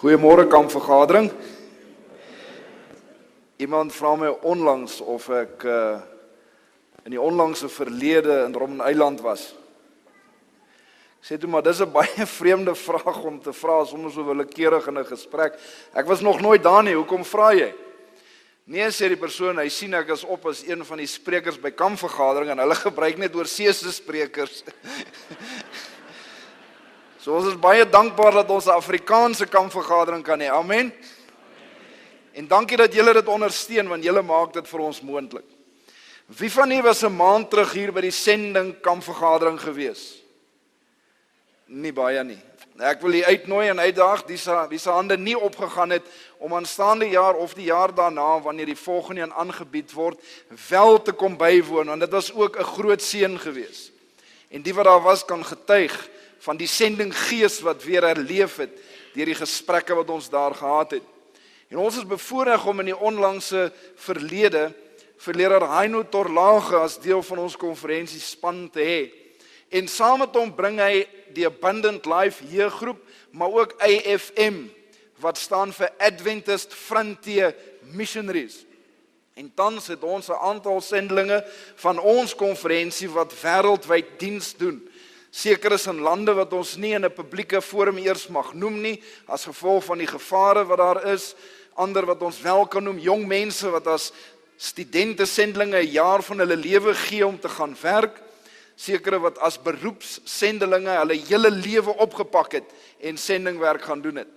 Goeiemôre kampvergadering. Iemand vra my onlangs of ek in die onlangse verlede in Robben Eiland was. Ek sê toe maar dis 'n baie vreemde vraag om te vra sonder so willekeurig in 'n gesprek. Ek was nog nooit daar nie, hoekom vra jy? Nee, sê die persoon, hy sien ek is op as een van die sprekers by kampvergadering en hulle gebruik net oorseese sprekers. So ons is baie dankbaar dat ons 'n Afrikaanse kampvergadering kan hê. Amen. En dankie dat julle dit ondersteun want julle maak dit vir ons moontlik. Wie van julle was 'n maand terug hier by die sending kampvergadering gewees? Nie baie nie. Ek wil u uitnooi en uitdaag wie se hande nie opgegaan het om aanstaande jaar of die jaar daarna wanneer die volgende een aangebied word wel te kom bywoon want dit was ook 'n groot seën gewees. En die wat daar was kan getuig van die sendinggees wat weer herleef het deur die gesprekke wat ons daar gehad het. En ons is bevoorreg om in die onlangse verlede vir leraar Heino Torlage as deel van ons konferensiespan te hê. En saam met hom bring hy die Abundant Life jeuggroep, maar ook AFM wat staan vir Adventist Frontier Missionaries. En tans het ons 'n aantal sendelinge van ons konferensie wat wêreldwyd diens doen. Seker is in lande wat ons nie in 'n publieke forum eers mag noem nie, as gevolg van die gevare wat daar is, ander wat ons wel kan noem, jong mense wat as studente sendelinge 'n jaar van hulle lewe gee om te gaan werk, sekere wat as beroepssendelinge hulle hele lewe opgepak het en sendingwerk gaan doen het.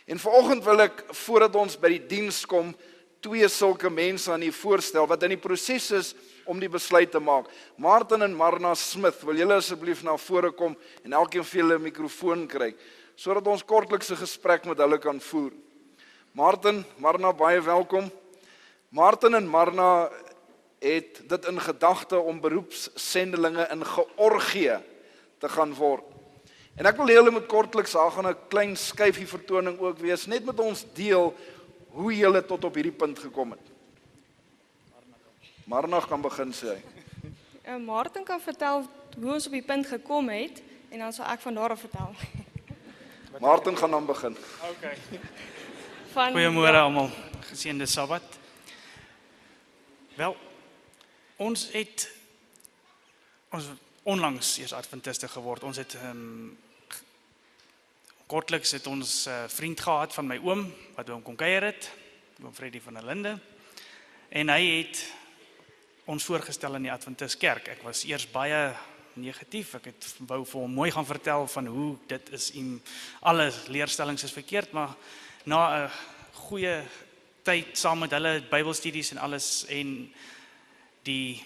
En vanoggend wil ek, voordat ons by die diens kom, twee sulke mense aan u voorstel, wat in die proses is om die besluit te maak. Martin en Marna Smith, wil julle asseblief na vore kom en elkeen vir julle 'n mikrofoon kry, sodat ons kortliks 'n gesprek met hulle kan voer. Martin, Marna, baie welkom. Martin en Marna het dit in gedagte om beroepssendelinge in Georgië te gaan word. En ek wil hê julle moet kortliks, daar gaan 'n klein skyfie vertoning ook wees, net met ons deel hoe julle tot op hierdie punt gekom het. Marna kan begin sê hy. Martin kan vertel hoe ons op die punt gekom het en dan sal ek van daar af vertel. Martin gaan dan begin. Okay. Goeiemôre almal. Geseënde Sabbat. Wel, ons onlangs eers Adventiste geword. Ons het kortliks het ons vriend gehad van my oom wat by hom kom kuier het, oom Freddy van der Linde. En hy het ons voorgestel in die Adventist kerk. Ek was eers baie negatief. Ek het wou vir hom mooi gaan vertel van hoe dit is alle leerstellings is verkeerd, maar na 'n goeie tyd saam met hulle Bybelstudies en alles en die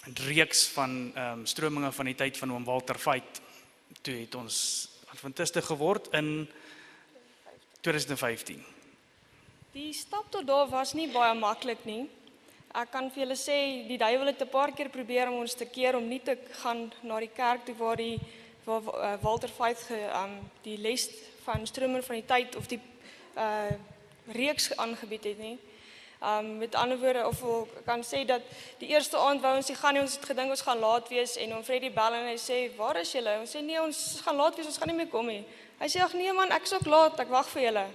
reeks van strominge van die tyd van oom Walter Veit, toe het ons Adventiste geword in 2015. Die stap tot daar was nie baie maklik nie. Ek kan vir julle sê, die duiwel het 'n paar keer probeer om ons te keer om nie te gaan na die kerk toe waar Walter Veit die les van stroming van die tyd of die reeks aangebied het nie. Met ander woorde, of ek kan sê dat die eerste aand wou ons nie gaan nie, ons het gedink ons gaan laat wees en oom Freddy bel en hy sê, waar is julle? Ons sê nee, ons gaan laat wees, ons gaan nie meer kom nie. Hy sê, ag nee man, ek is ook laat, ek wag vir julle.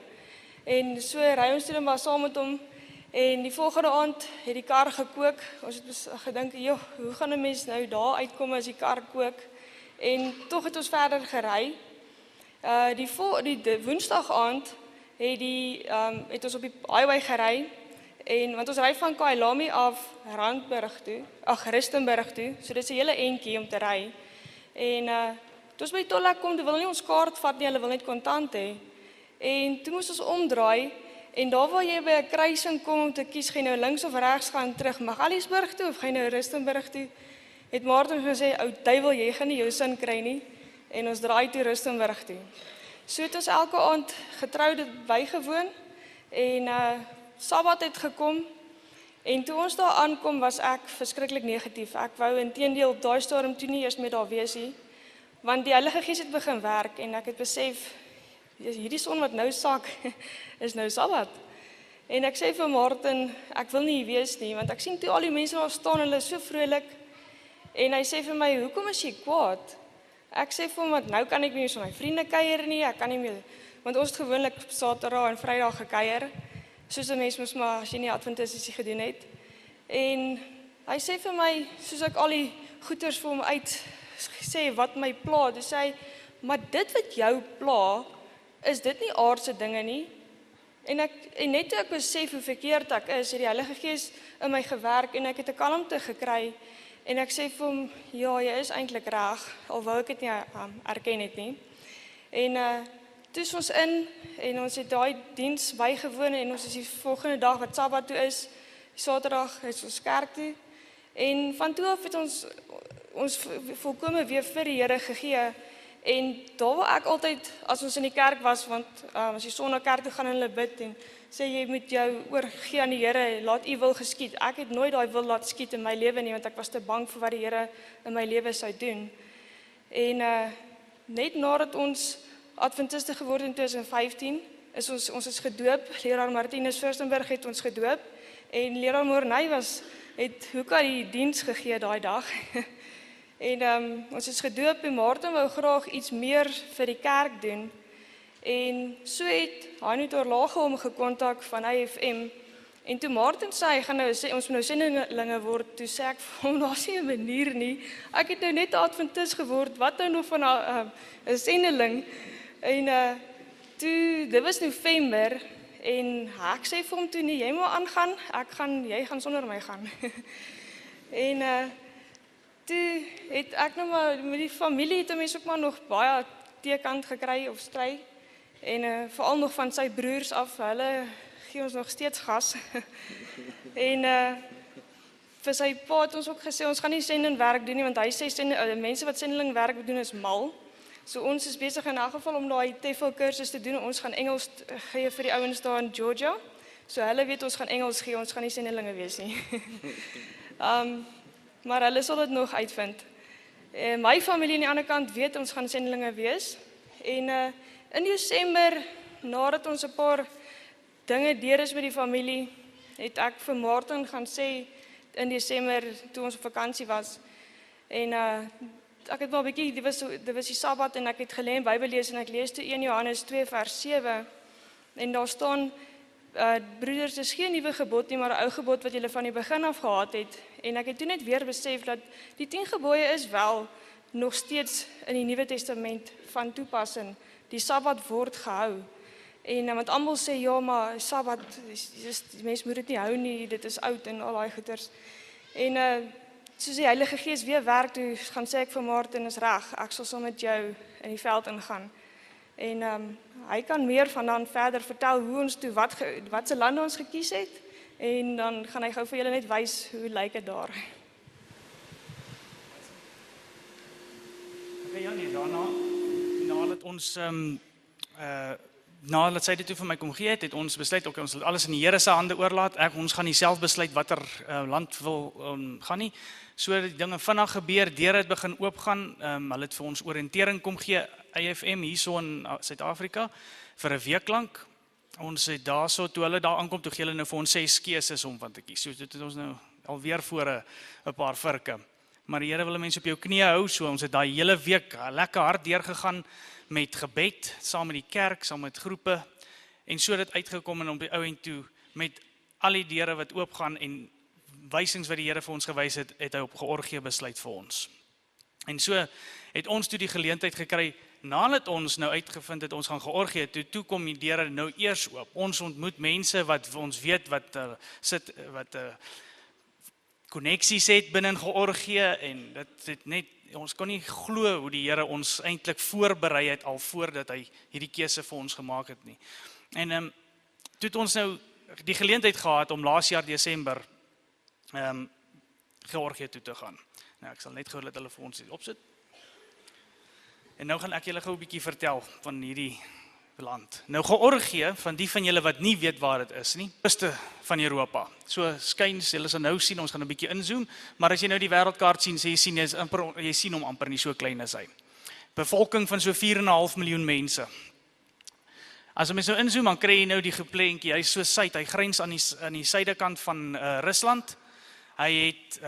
En so ry ons toe maar saam met hom en die volgende aand het die kar gekook. Ons het gedink, joh, hoe gaan 'n mens nou daar uitkom as die kar kook? En tog het ons verder gery. Die woensdag aand het ons op die highway gery. Want ons ry van Kailami af Rustenburg toe, so dit is 'n hele entjie om te ry. En toe ons by Tollek kom, wil nie ons kaart vat nie, hulle wil net kontant hê. En toe moes ons omdraai, en daar waar jy by 'n kruising kom om te kies, gaan jy nou links of regs gaan terug Magaliesburg toe, of gaan jy nou Rustenburg toe, het Martin gesê, ou duiwel, jy gaan nie jou sin kry nie, en ons draai toe Rustenburg toe. So het ons elke aand getrou dit bygewoon, en Sabbat het gekom, en toe ons daar aankom, was ek verskriklik negatief. Ek wou inteendeel op daai stadium toe nie eers met daar wees nie, want die Heilige Gees het begin werk, en ek het besef, hierdie son wat nou sak, is nou Sabbat. En ek sê vir Martin, ek wil nie hier wees nie, want ek sien toe al die mense daar staan, hulle is so vrolik, en hy sê vir my, hoekom is jy kwaad? Ek sê vir hom, want nou kan ek nie meer so my vriende kuier nie, ek kan nie meer want ons het gewoonlik Saterdag en Vrydag gekuier, soos 'n mens mos maar as jy nie Adventisties gedoen het. En hy sê vir my, soos ek al die goeters vir hom uit sê wat my pla, dis hy, maar dit wat jou pla, is dit nie aardse dinge nie. En net toe ek besef hoe verkeerd ek is, het die Heilige Gees in my gewerk en ek het 'n kalmte gekry en ek sê vir hom, ja, jy is eintlik reg, al wou ek dit nie erken het nie. En toe is ons in en ons het daai diens bygewoon en ons is die volgende dag wat Sabbat toe is, Saterdag is ons kerk toe. En van toe af het ons volkome weer vir die Here gegee. En daar waar ek altyd, as ons in die kerk was, want as jy Sondag kerk toe gaan en hulle bid en sê jy moet jou oorgee aan die Here, laat U wil geskied. Ek het nooit daai wil laat skied in my lewe nie, want ek was te bang vir wat die Here in my lewe sou doen. En net nadat ons Adventiste geword in 2015, is ons is gedoop. Leraar Martinus Fürstenberg het ons gedoop en leraar Morney het Hoeka die diens gegee daai dag. En ons is gedoop en Martin wou graag iets meer vir die kerk doen. En so het Hanut Orlage hom gekontak van IFM. En toe Martin sê hy gaan nou sê ons moet nou sendinglinge word, toe sê ek vir hom daar's nie 'n manier nie. Ek het nou net Adventis geword, wat nou nog van 'n sendeling? En toe dit was November en ek sê vir hom toe nie, jy moet aangaan, jy gaan sonder my gaan. En toe het ek nou maar met die familie het mense ook maar nog baie teekant gekry of stry. En veral nog van sy broers af, hulle gee ons nog steeds gas. En vir sy pa het ons ook gesê ons gaan nie sendingwerk doen nie, want hy sê mense wat sendingwerk doen is mal. So ons is besig in elk geval om daai TEFL kursus te doen. Ons gaan Engels gee vir die ouens daar in Georgia. So hulle weet ons gaan Engels gee, ons gaan nie sendinglinge wees nie. Maar hulle sal dit nog uitvind. My familie aan die ander kant weet ons gaan sendinglinge wees. En in Desember, nadat ons 'n paar dinge deur is met die familie, het ek vir Martin gaan sê in Desember toe ons op vakansie was. En ek het maar 'n bietjie, dit was die Sabbat en ek het gelê en Bybel lees en ek lees toe 1 Johannes 2 vers 7 en daar staan broeders, dis geen nuwe gebod nie, maar 'n ou gebod wat julle van die begin af gehad het. En ek het toe net weer besef dat die 10 gebooie is wel nog steeds in die Nuwe Testament van toepassing. Die Sabbat word gehou. En want almal sê ja, maar Sabbat, die mens moet dit nie hou nie, dit is oud en al daai goeters. En soos die Heilige Gees weer werk, toe gaan sê ek vir Martin, is reg, ek sal saam met jou in die veld ingaan. En hy kan meer van dan verder vertel hoe ons toe, wat se lande ons gekies het, en dan gaan hy gou vir julle net wys hoe lyk dit daar. Okay, ja nee, nadat ons nadat sy dit toe vir my kom gee het ons besluit ook ons sal alles in die Here se hande oorlaat. Ons gaan nie self besluit watter land wil gaan nie. So die dinge vinnig gebeur, deure het begin oopgaan. Hulle het vir ons oriëntering kom gee, IFM hierso in Suid-Afrika vir 'n week lank. Ons het daarso toe hulle daar aankom, toe gee hulle nou vir ons 6 keuses om van te kies. So dit het ons nou alweer voor 'n paar virke. Maar die Here wil mense op jou knieë hou, so ons het daai hele week lekker hard deurgegaan met gebed, saam met die kerk, saam met groepe, en so dit uitgekom en op die ou end toe, met al die deure wat oopgaan en wysings wat die Here vir ons gewys het, het hy op Georgië besluit vir ons. En so het ons toe die geleentheid gekry, nadat ons nou uitgevind het, ons gaan Georgië, toe kom die deure nou eers oop. Ons ontmoet mense wat ons weet wat koneksies het binne in Georgië, en dit het net, ons kon nie glo hoe die Here ons eintlik voorberei het al voordat hy hierdie keuse vir ons gemaak het nie. En toe het ons nou die geleentheid gehad om laas jaar Desember Georgië toe te gaan. Nou ek sal net gou dat hulle vir ons dit opsit. En nou gaan ek julle gou 'n bietjie vertel van hierdie land. Nou Georgië, van die van julle wat nie weet waar dit is nie, ooste van Europa. So skuins, julle sal nou sien, ons gaan 'n bietjie inzoom, maar as jy nou die wêreldkaart sien, jy sien hom amper nie, so klein is hy. Bevolking van so 4,5 miljoen mense. As mens nou inzoom, dan kry jy nou die geplentjie, hy is so suid, hy grens aan die suidekant van Rusland. Hy het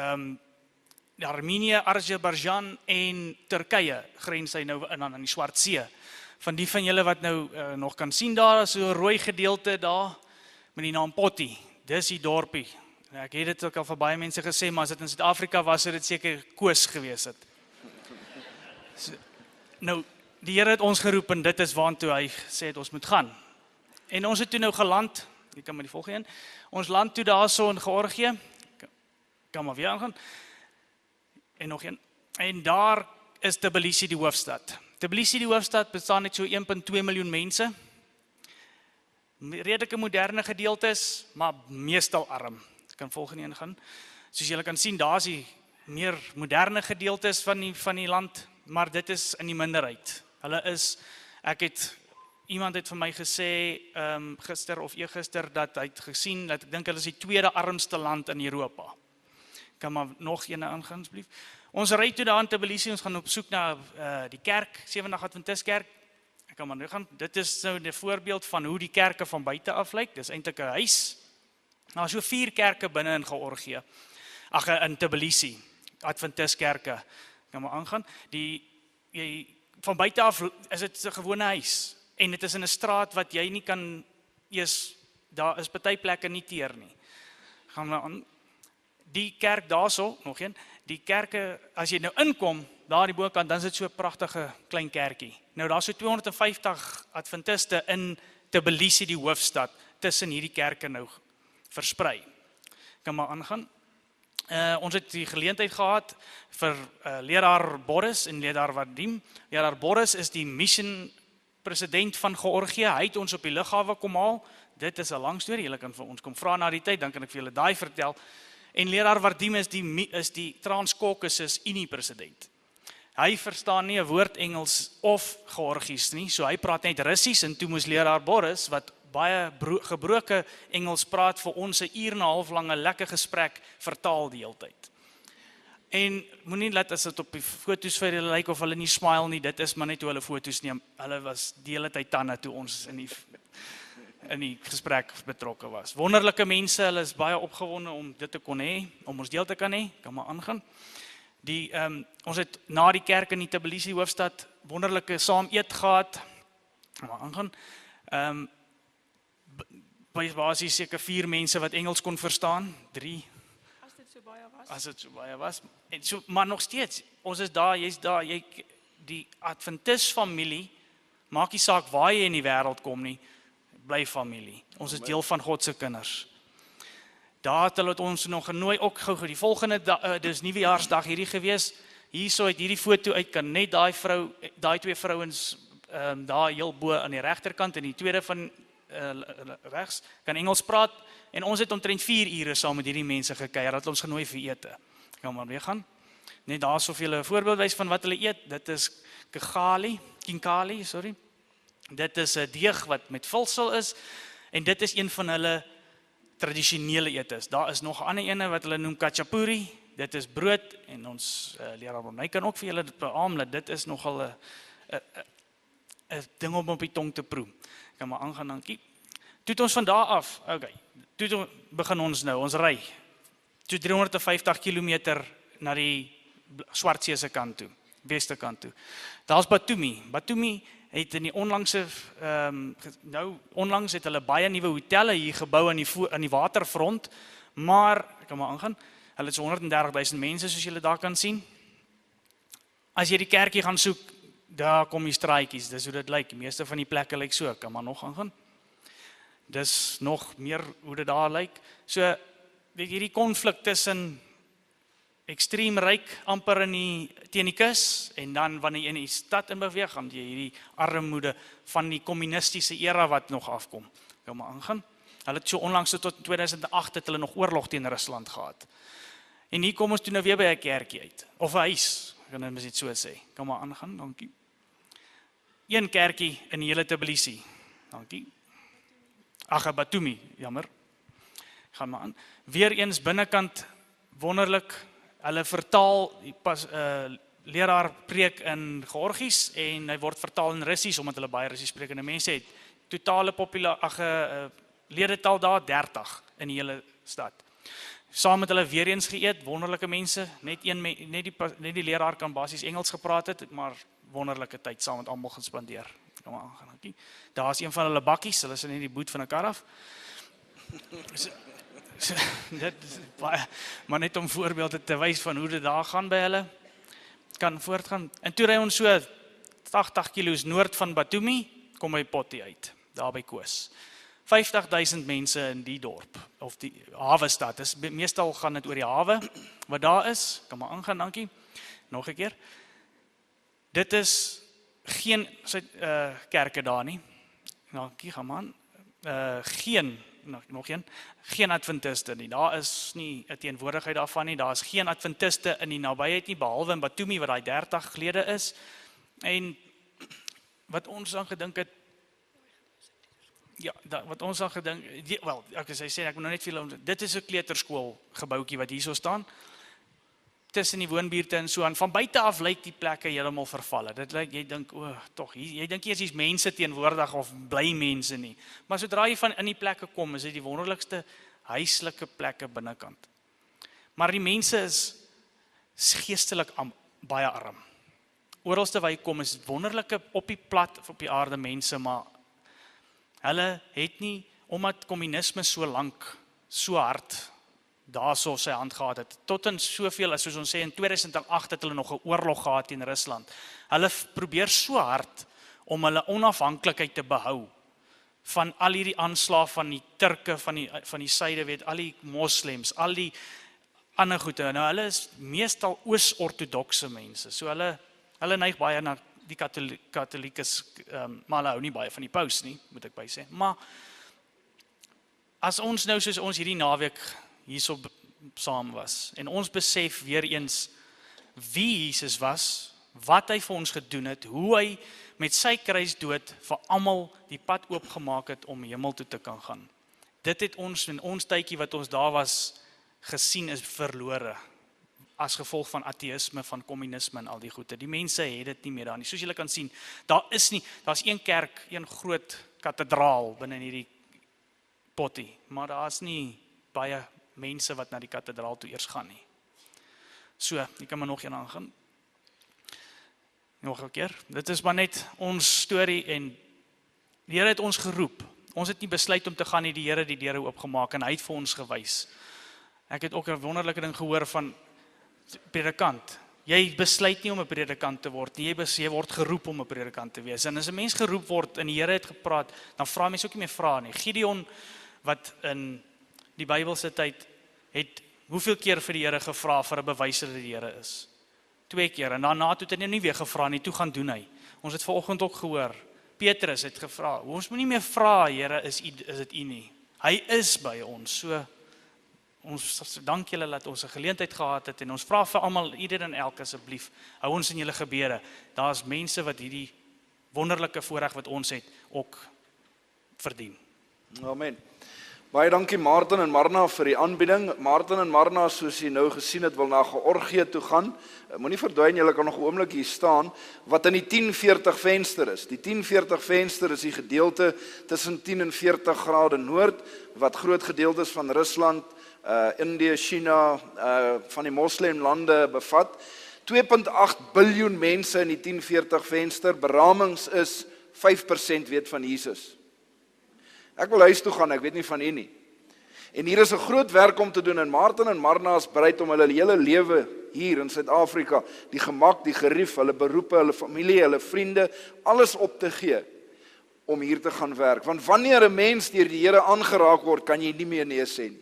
Armenië, Azerbaijan en Turkye grens hy nou aan die Swart See. van die van julle wat nou nog kan sien daar, so 'n rooi gedeelte daar, met die naam Potty, dis die dorpie. Ek het dit ook al vir baie mense gesê, maar as dit in Suid-Afrika was, het dit seker Koos gewees het. So, nou, die Here het ons geroep en dit is waartoe hy sê het ons moet gaan. En ons het toe nou geland, jy kan maar die volgende een, ons land toe daar so in Georgië, kan maar weer aangaan, en nog een, en daar is Tbilisi die hoofstad. Tbilisi die hoofstad bestaan net so 1,2 miljoen mense, redelike moderne gedeeltes, maar meestal arm. Ek kan volgende een gaan. Soos julle kan sien, daar is die meer moderne gedeeltes van die land, maar dit is in die minderheid. Iemand het vir my gesê, gister of eergister, dat hy het gesien, dat ek dink hulle is die tweede armste land in Europa. Kan maar nog ene aangaan, asseblief. Ons ry toe daar in Tbilisi, ons gaan op soek na die kerk, Sewendag Adventist kerk. Ek kan maar nou gaan, dit is nou 'n voorbeeld van hoe die kerke van buite af lyk. Dis eintlik 'n huis. Daar is so 4 kerke binne in Georgië. In Tbilisi, Adventist kerke. Kan maar aangaan. Van buite af is dit 'n gewone huis. En dit is in 'n straat wat jy nie kan daar is party plekke nie teer nie. Gaan we aan. Die kerk daarso, nog een, die kerke, as jy nou inkom, daar die bokant, dan is dit so 'n pragtige klein kerkie. Nou daar is so 250 Adventiste in Tbilisi, die hoofstad, tussen hierdie kerke nou versprei. Kan maar aangaan. Ons het die geleentheid gehad vir leraar Boris en leraar Vadim. Leraar Boris is die mission president van Georgië. Hy het ons op die lughawe kom haal. Dit is 'n lang storie. Julle kan vir ons kom vra na die tyd, dan kan ek vir julle daai vertel. En leraar Vadim is die Trans-Caucasus Unie president. Hy verstaan nie 'n woord Engels of Georgies nie, so hy praat net Russies en toe moes leraar Boris wat baie gebroke Engels praat vir ons 'n uur en 'n half lange lekker gesprek vertaal die hele tyd. En moenie laat as dit op die foto's vir hulle lyk of hulle nie smile nie, dit is maar net hoe hulle foto's neem. Hulle was die hele tyd tande toe ons in die gesprek betrokke was. Wonderlike mense, hulle is baie opgewonde om dit te kon hê, om ons deel te kan hê, kan maar aangaan. Ons het na die kerk in die Tbilisi hoofstad wonderlike saam eet gehad, kan maar aangaan. Basies seker 4 mense wat Engels kon verstaan, 3. As dit so baie was. Maar nog steeds, ons is daar, jy's daar, die Adventist familie, maak nie saak waar jy in die wêreld kom nie, bly familie. Ons is deel van God se kinders. Daar het hulle ons nog genooi, ook gou die volgende dis nuwejaarsdag hierdie gewees. Hierso uit hierdie foto uit kan net daai 2 vrouens daar heel bo aan die regterkant en die tweede van regs kan Engels praat en ons het omtrent 4 ure saam met hierdie mense gekuier, dat ons genooi vir ete. Kan maar weer gaan. Net daar so veel 'n voorbeeld wys van wat hulle eet. Dit is kinkali, sorry. Dit is 'n deeg wat met vulsel is en dit is een van hulle tradisionele etes. Daar is nog 'n ander ene wat hulle noem kachapuri. Dit is brood en ons leraar Ronnie kan ook vir julle dit beamoen dat dit is nogal 'n ding om op die tong te proe. Kan maar aangaan, dankie. Toe het ons van daar af, okay, toe begin ons nou, ons ry. Toe 350 km na die Swartsee se kant toe, weste kant toe. Daar's Batumi. Batumi het in die onlangs het hulle baie nuwe hotelle hier gebou aan die waterfront, maar ek kan maar aangaan. Hulle het so 130,000 mense soos julle daar kan sien. As jy die kerkie gaan soek, daar kom die straatjies, dis hoe dit lyk. Die meeste van die plekke lyk so, kan maar nog aangaan. Dis nog meer hoe dit daar lyk. So, weet jy, hierdie konflik tussen ekstreem ryk, amper teen die kus, en dan wanneer jy in die stad in beweeg, gaan jy hierdie armoede van die kommunistiese era wat nog afkom. Kan maar aangaan. Hulle het so onlangs tot 2008 het hulle nog oorlog teen Rusland gehad. En hier kom ons toe nou weer by 'n kerkie uit, of 'n huis, kan ek dit so sê. Kan maar aangaan, dankie. Een kerkie in die hele Tbilisi. Dankie. Batumi, jammer. Gaan maar aan. Weereens binnekant wonderlik. Hulle vertaal leraar preek in Georgies en hy word vertaal in Russies omdat hulle baie Russies sprekende mense het. Totale ledetal daar 30 in die hele stad. Saam met hulle weereens geëet, wonderlike mense. Net die leraar kan basies Engels gepraat het, maar wonderlike tyd saam met almal gespandeer. Kom maar aan, dankie. Daar is een van hulle bakkies, hulle is in die boot van 'n kar af. Dit is baie, maar net om voorbeelde te wys van hoe dit daar gaan by hulle, kan voortgaan. En toe ry ons so 80 kilo's noord van Batumi, kom by Potty uit, daar by Koos. 50.000 mense in die dorp, of die hawestad, meestal gaan dit oor die hawe, wat daar is, kan maar aangaan, dankie, nog 'n keer. Dit is geen kerke daar nie, dankie, gaan maar aan, geen adventiste nie, daar is nie 'n teenwoordigheid daarvan nie, daar is geen adventiste in die nabyheid nie, behalwe in Batumi, wat daai 30 gelede is, en wat ons dan gedink het, ja, wat ons dan gedink, wel, ek sê, ek moet nou net veel, dit is 'n kleuterskool gebouetjie wat hierso staan, tussen die woonbuurte en so aan, van buite af lyk die plekke heeltemal vervalle, dit lyk, jy dink, tog, jy dink eers hier's mense teenwoordig of bly mense nie, maar sodra jy van in die plekke kom, is dit die wonderlikste huislike plekke binnekant. Maar die mense is geestelik baie arm. Oralste waar jy kom is wonderlike op die plat of op die aarde mense, maar hulle het nie, omdat kommunisme so lank, so hard, daarso sy hand gehad het, tot in soveel, soos ons sê, in 2008 het hulle nog 'n oorlog gehad teen Rusland. Hulle probeer so hard om hulle onafhanklikheid te behou, van al hierdie aanslag van die Turke, van die suide, weet, al die moslems, al die ander goede, nou hulle is meestal oos-ortodokse mense, so hulle neig baie na die katholiekes, maar hulle hou nie baie van die paus nie, moet ek by sê. Maar as ons nou soos ons hierdie naweek hierso saam was, en ons besef weer eens wie Jesus was, wat hy vir ons gedoen het, hoe hy met sy kruisdood vir almal die pad oopgemaak het om hemel toe te kan gaan. Dit het ons in ons tydjie wat ons daar was gesien is verlore, as gevolg van ateïsme, van kommunisme en al die goede. Die mense het dit nie meer daar nie. Soos julle kan sien, daar's een kerk, een groot kathedraal binne in hierdie Potty, maar daar's nie baie mense wat na die kathedraal toe eers gaan nie. So, jy kan maar nog een aangaan. Nog 'n keer. Dit is maar net ons storie en die Here het ons geroep. Ons het nie besluit om te gaan nie, die Here het die deure oopgemaak en hy het vir ons gewys. Ek het ook 'n wonderlike ding gehoor van predikant. Jy besluit nie om 'n predikant te word nie, jy word geroep om 'n predikant te wees. En as 'n mens geroep word en die Here het gepraat, dan vra mense ook nie meer vrae nie. Gideon, wat in die Bybelse tyd het hoeveel keer vir die Here gevra vir 'n bewys dat die Here is? 2 keer, en daarna het hy nie weer gevra nie, toe gaan doen hy. Ons het vanoggend ook gehoor, Petrus het gevra, ons moet nie meer vra, Here, is dit U nie? Hy is by ons, so ons dank julle dat ons 'n geleentheid gehad het, en ons vra vir almal, ieder en elke asseblief, hou ons in julle gebede. Daar is mense wat hierdie wonderlike voorreg wat ons het, ook verdien. Amen. Baie dankie Martin en Marna vir die aanbieding. Martin en Marna, soos jy nou gesien het, wil na Georgië toe gaan. Moenie verdwyn, julle kan nog 'n oomblik hier staan, wat in die 1040 venster is. Die 1040 venster is die gedeelte tussen 10 en 40 grade noord, wat groot gedeeltes van Rusland, Indië, China, van die moslemlande bevat. 2.8 biljoen mense in die 1040 venster, beramings is 5% weet van Jesus. Ek wil huis toe gaan, ek weet nie van u nie. En hier is 'n groot werk om te doen, en Martin en Marna is bereid om hulle hele lewe hier in Suid-Afrika, die gemak, die gerief, hulle beroepe, hulle familie, hulle vriende, alles op te gee, om hier te gaan werk. Want wanneer 'n mens deur die Here aangeraak word, kan jy nie meer nee sê nie.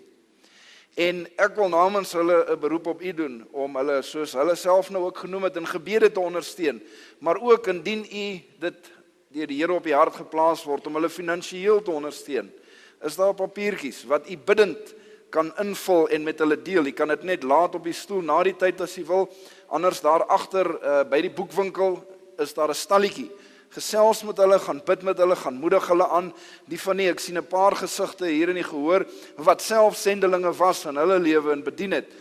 En ek wil namens hulle 'n beroep op u doen, om hulle, soos hulle self nou ook genoem het, in gebede te ondersteun, maar ook indien u dit deur die Here op die hart geplaas word, om hulle finansiëel te ondersteun, is daar papiertjies wat u biddend kan invul en met hulle deel. U kan dit net laat op die stoel na die tyd as u wil, anders daar agter by die boekwinkel is daar 'n stalletjie. Gesels met hulle, gaan bid met hulle, gaan moedig hulle aan. Die van nie, ek sien 'n paar gesigte hier in die gehoor, wat self sendelinge was in hulle lewe en bedien het.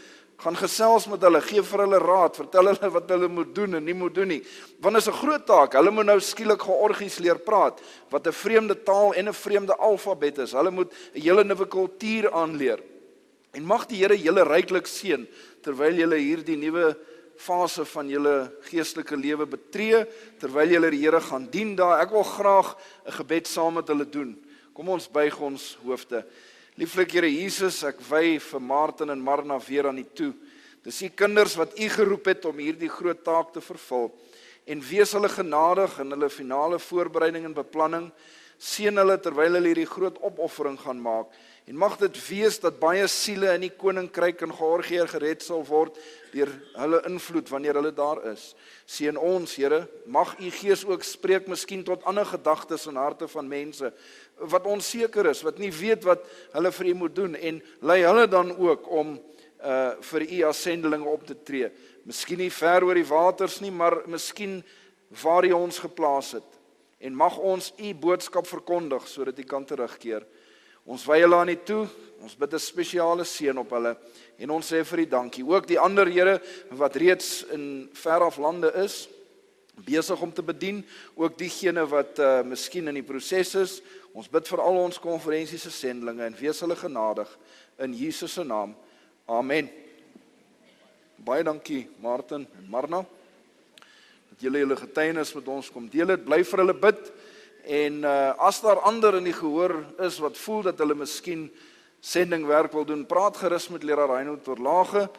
Gaan gesels met hulle, gee vir hulle raad, vertel hulle wat hulle moet doen en nie moet doen nie. Want is 'n groot taak, hulle moet nou skielik Georgies leer praat, wat 'n vreemde taal en 'n vreemde alfabet is. Hulle moet 'n hele nuwe kultuur aanleer. En mag die Here julle ryklik seën, terwyl julle hierdie nuwe fase van julle geestelike lewe betree, terwyl julle die Here gaan dien daar. Ek wil graag 'n gebed saam met hulle doen. Kom ons buig ons hoofde. Lieflike Here Jesus, ek wy vir Martin en Marna weer aan U toe. Dis U kinders wat U geroep het om hierdie groot taak te vervul. En wees hulle genadig in hulle finale voorbereiding en beplanning. Seën hulle terwyl hulle hierdie groot opoffering gaan maak. En mag dit wees dat baie siele in die koninkryk in Georgië gered sal word deur hulle invloed wanneer hulle daar is. Seën ons, Here, mag U Gees ook spreek miskien tot ander gedagtes in harte van mense wat onseker is, wat nie weet wat hulle vir U moet doen en lei hulle dan ook om vir U as sendelinge op te tree. Miskien nie ver oor die waters nie, maar miskien waar U ons geplaas het. En mag ons U boodskap verkondig sodat U kan terugkeer. Ons wy hulle aan U toe, ons bid 'n spesiale seën op hulle en ons sê vir U dankie. Ook die ander Here wat reeds in veraf lande is, besig om te bedien, ook diegene wat miskien in die proses is. Ons bid vir al ons konferensiese sendelinge en wees hulle genadig in Jesus se naam. Amen. Baie dankie Martin en Marna dat julle julle getuienis met ons kom deel het. Bly vir hulle bid. En as daar ander in die gehoor is wat voel dat hulle miskien sendingwerk wil doen, praat gerus met leraar Reinhold Torlage,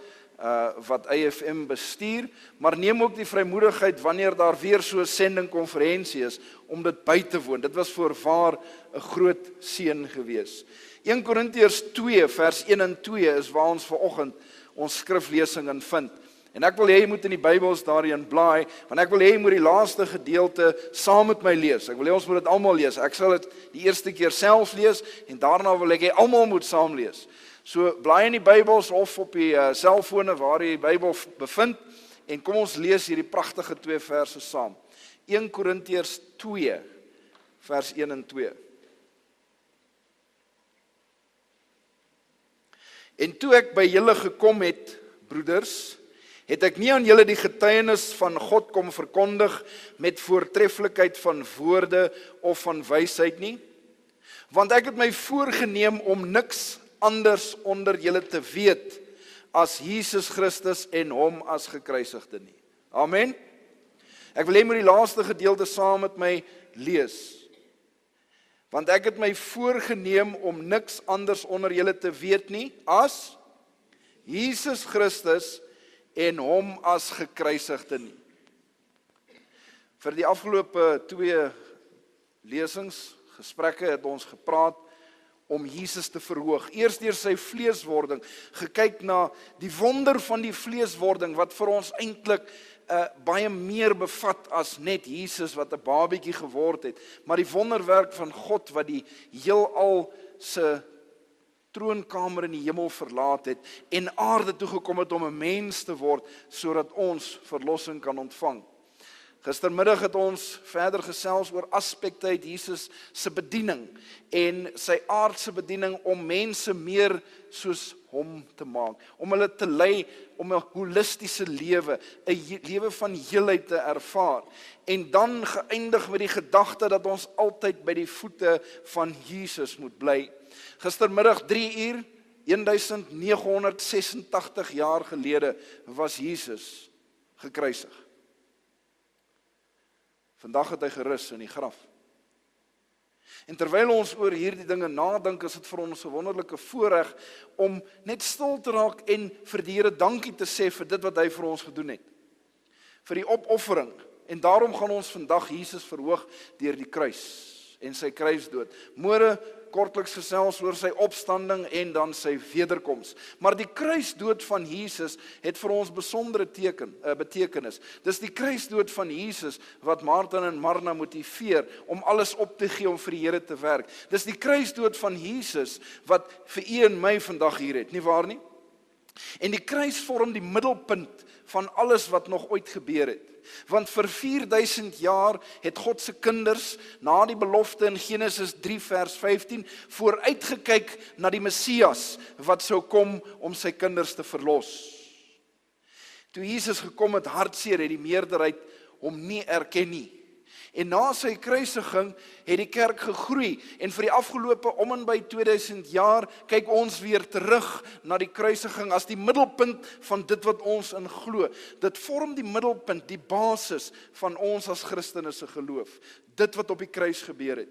wat AFM bestuur, maar neem ook die vrymoedigheid wanneer daar weer so 'n sendingkonferensie is, om dit by te woon. Dit was voorwaar 'n groot seën gewees. 1 Korintiërs 2 vers 1 en 2 is waar ons vanoggend ons skriflesing in vind. En ek wil hê jy moet in die Bybels daarin blaai, want ek wil hê jy moet die laaste gedeelte saam met my lees. Ek wil hê ons moet dit almal lees. Ek sal dit die eerste keer self lees en daarna wil ek hê almal moet saam lees. So blaai in die Bybels of op die selfone waar jy die Bybel bevind en kom ons lees hierdie pragtige 2 verse saam. 1 Korintiërs 2 vers 1 en 2. En toe ek by julle gekom het, broeders, het ek nie aan julle die getuienis van God kom verkondig met voortreffelikheid van woorde of van wysheid nie, want ek het my voorgenem om niks anders onder julle te weet as Jesus Christus en hom as gekruisigde nie. Amen. Ek wil hê moet die laaste gedeelte saam met my lees. Want ek het my voorgenem om niks anders onder julle te weet nie as Jesus Christus en hom as gekruisigde nie. Vir die afgelope 2 lesings, gesprekke het ons gepraat om Jesus te verhoog. Eers deur sy vleeswording, gekyk na die wonder van die vleeswording wat vir ons eintlik baie meer bevat as net Jesus wat 'n babietjie geword het, maar die wonderwerk van God wat die heelal se troonkamer in die hemel verlaat het en aarde toe gekom het om 'n mens te word sodat ons verlossing kan ontvang. Gistermiddag het ons verder gesels oor aspekte uit Jesus se bediening en sy aardse bediening om mense meer soos hom te maak, om hulle te lei om 'n holistiese lewe, 'n lewe van heelheid te ervaar. En dan geëindig met die gedagte dat ons altyd by die voete van Jesus moet bly. Gistermiddag 3 uur, 1986 jaar gelede was Jesus gekruisig. Vandag het hy gerus in die graf. En terwyl ons oor hierdie dinge nadink, is dit vir ons 'n wonderlike voorreg om net stil te raak en vir die Here dankie te sê vir dit wat hy vir ons gedoen het. Vir die opoffering. En daarom gaan ons vandag Jesus verhoog deur die kruis en sy kruisdood. Môre kortliks gesels oor sy opstanding en dan sy wederkoms. Maar die kruisdood van Jesus het vir ons besondere betekenis. Dis die kruisdood van Jesus wat Martin en Marna motiveer om alles op te gee om vir die Here te werk. Dis die kruisdood van Jesus wat vir u en my vandag hier het, nie waar nie? En die kruis vorm die middelpunt van alles wat nog ooit gebeur het. Want vir 4000 jaar het God se kinders na die belofte in Genesis 3 vers 15 vooruitgekyk na die Messias wat sou kom om sy kinders te verlos. Toe Jesus gekom het hartseer het die meerderheid hom nie erken nie. En na sy kruisiging het die kerk gegroei en vir die afgelope om en by 2000 jaar kyk ons weer terug na die kruisiging as die middelpunt van dit wat ons in glo. Dit vorm die middelpunt, die basis van ons as Christene se geloof. Dit wat op die kruis gebeur het.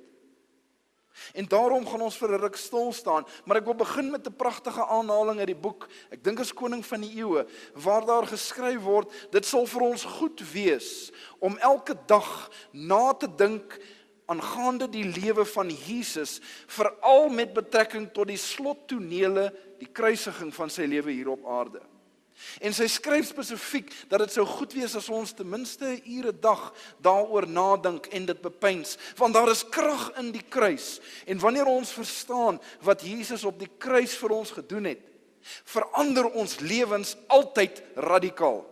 En daarom gaan ons vir 'n ruk stil staan, maar ek wil begin met 'n pragtige aanhaling uit die boek, ek dink is Koning van die Eeue, waar daar geskryf word, dit sal vir ons goed wees om elke dag na te dink aangaande die lewe van Jesus, veral met betrekking tot die slottonele, die kruisiging van sy lewe hier op aarde. En sy skryf spesifiek dat dit sou goed wees as ons ten minste 'n uur 'n dag daaroor nadink en dit bepeins, want daar is krag in die kruis. En wanneer ons verstaan wat Jesus op die kruis vir ons gedoen het, verander ons lewens altyd radikaal.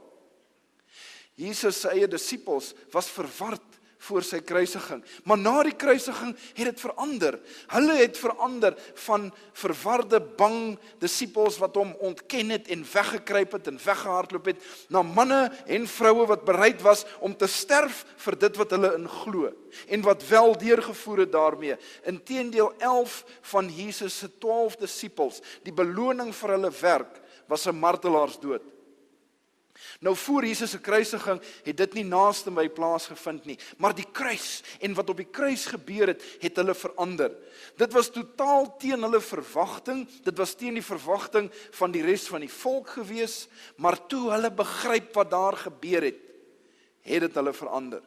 Jesus se eie disippels was verward voor sy kruisiging, maar na die kruisiging het dit verander. Hulle het verander van verwarde, bang disippels wat hom ontken het en weggekruip het en weggehardloop het, na manne en vroue wat bereid was om te sterf vir dit wat hulle in glo en wat wel deurgevoer het daarmee. Inteendeel 11 van Jesus se 12 disippels, die beloning vir hulle werk was 'n martelaarsdood. Nou voor Jesus se kruisiging het dit nie naaste by plaasgevind nie, maar die kruis en wat op die kruis gebeur het hulle verander. Dit was totaal teen hulle verwagting, dit was teen die verwagting van die res van die volk gewees, maar toe hulle begryp wat daar gebeur het dit hulle verander.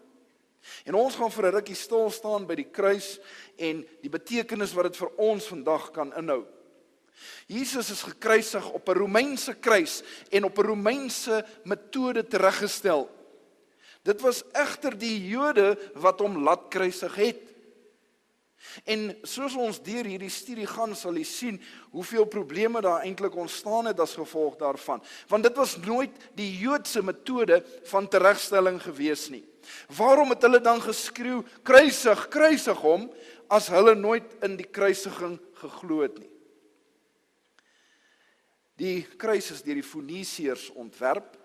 En ons gaan vir 'n rukkie stil staan by die kruis en die betekenis wat dit vir ons vandag kan inhou. Jesus is gekruisig op 'n Romeinse kruis en op 'n Romeinse metode tereggestel. Dit was egter die Jode wat hom laat kruisig het. En soos ons deur hierdie studie gaan, sal jy sien hoeveel probleme daar eintlik ontstaan het as gevolg daarvan. Want dit was nooit die Joodse metode van teregstelling gewees nie. Waarom het hulle dan geskreeu, kruisig, kruisig hom, as hulle nooit in die kruisiging geglo het nie? Die kruis is deur die Fonisiërs ontwerp,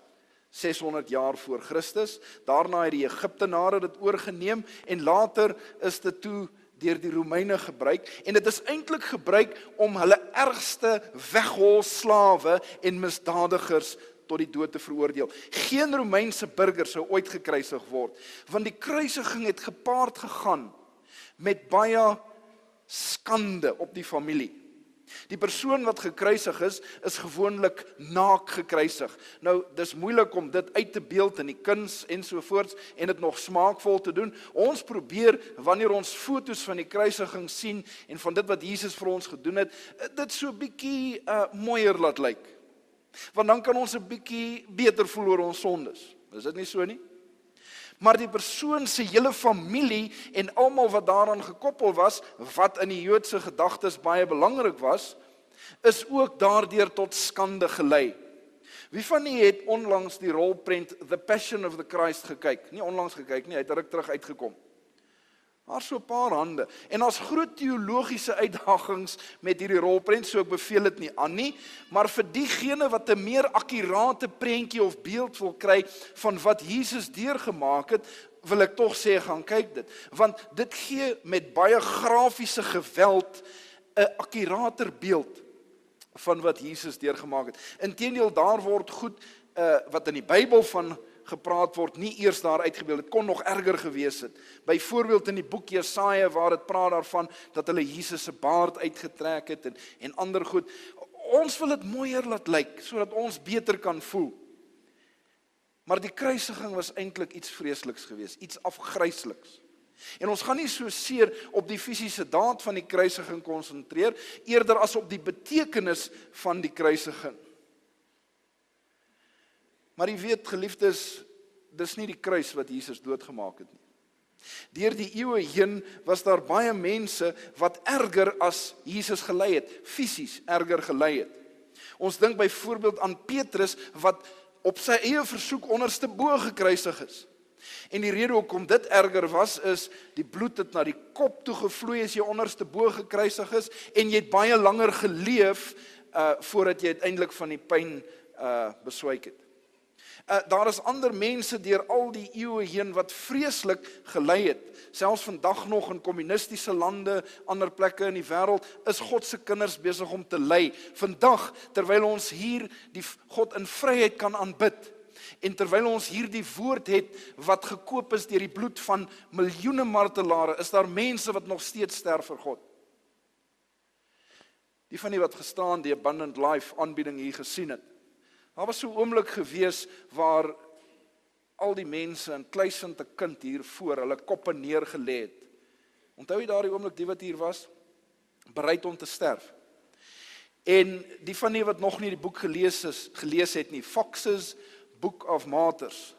600 jaar voor Christus. Daarna het die Egiptenare dit oorgeneem en later is dit toe deur die Romeine gebruik. En dit is eintlik gebruik om hulle ergste weghol-slawe en misdadigers tot die dood te veroordeel. Geen Romeinse burger sou ooit gekruisig word, want die kruisiging het gepaard gegaan met baie skande op die familie. Die persoon wat gekruisig is gewoonlik naak gekruisig. Nou, dis moeilik om dit uit te beeld in die kuns ensovoorts en dit nog smaakvol te doen. Ons probeer, wanneer ons foto's van die kruisiging sien en van dit wat Jesus vir ons gedoen het, dit so bietjie mooier laat lyk. Want dan kan ons 'n bietjie beter voel oor ons sondes. Is dit nie so nie? Maar die persoon se hele familie en almal wat daaraan gekoppel was, wat in die Joodse gedagtes baie belangrik was, is ook daardeur tot skande gelei. Wie van julle het onlangs die rolprent The Passion of the Christ gekyk? Nie onlangs gekyk nie, hy het 'n ruk terug uitgekom. Maar so 'n paar hande. En daar's groot teologiese uitdagings met hierdie rolprent, so ek beveel dit nie aan nie, maar vir diegene wat 'n meer akkurate prentjie of beeld wil kry van wat Jesus deurgemaak het, wil ek tog sê gaan kyk dit, want dit gee met baie grafiese geweld 'n akkurater beeld van wat Jesus deurgemaak het. Inteendeel, daar word goed wat in die Bybel van gepraat word, nie eers daar uitgebeeld, dit kon nog erger gewees het. Byvoorbeeld in die boek Jesaja, waar dit praat daarvan, dat hulle Jesus se baard uitgetrek het, en ander goed. Ons wil dit mooier laat lyk, sodat ons beter kan voel. Maar die kruisiging was eintlik iets vreesliks geweest, iets afgrysliks. En ons gaan nie so seer op die fisiese daad van die kruisiging konsentreer, eerder as op die betekenis van die kruisiging. Maar jy weet, geliefdes, dis nie die kruis wat Jesus doodgemaak het nie. Deur die eeue heen was daar baie mense wat erger as Jesus gelei het, fisies erger gelei het. Ons dink byvoorbeeld aan Petrus wat op sy eie versoek onderste bo gekruisig is. En die rede hoekom dit erger was, is die bloed het na die kop toe gevloei as jy onderste bo gekruisig is, en jy het baie langer geleef voordat jy uiteindelik van die pyn beswyk het. Daar is ander mense deur al die eeue heen wat vreeslik gelei het. Selfs vandag nog in kommunistiese lande, ander plekke in die wêreld, is God se kinders besig om te ly. Vandag, terwyl ons hier die God in vryheid kan aanbid, en terwyl ons hier die woord het wat gekoop is deur die bloed van miljoene martelare, is daar mense wat nog steeds sterf vir God. Die van die wat gestaan die Abundant Life aanbieding hier gesien het. Daar was so 'n oomblik gewees waar al die mense in kluisend 'n kind hier voor hulle koppe neergelê het. Onthou jy daardie oomblik die wat hier was? Bereid om te sterf. En die van die wat nog nie die boek gelees het nie, Fox's Book of Martyrs.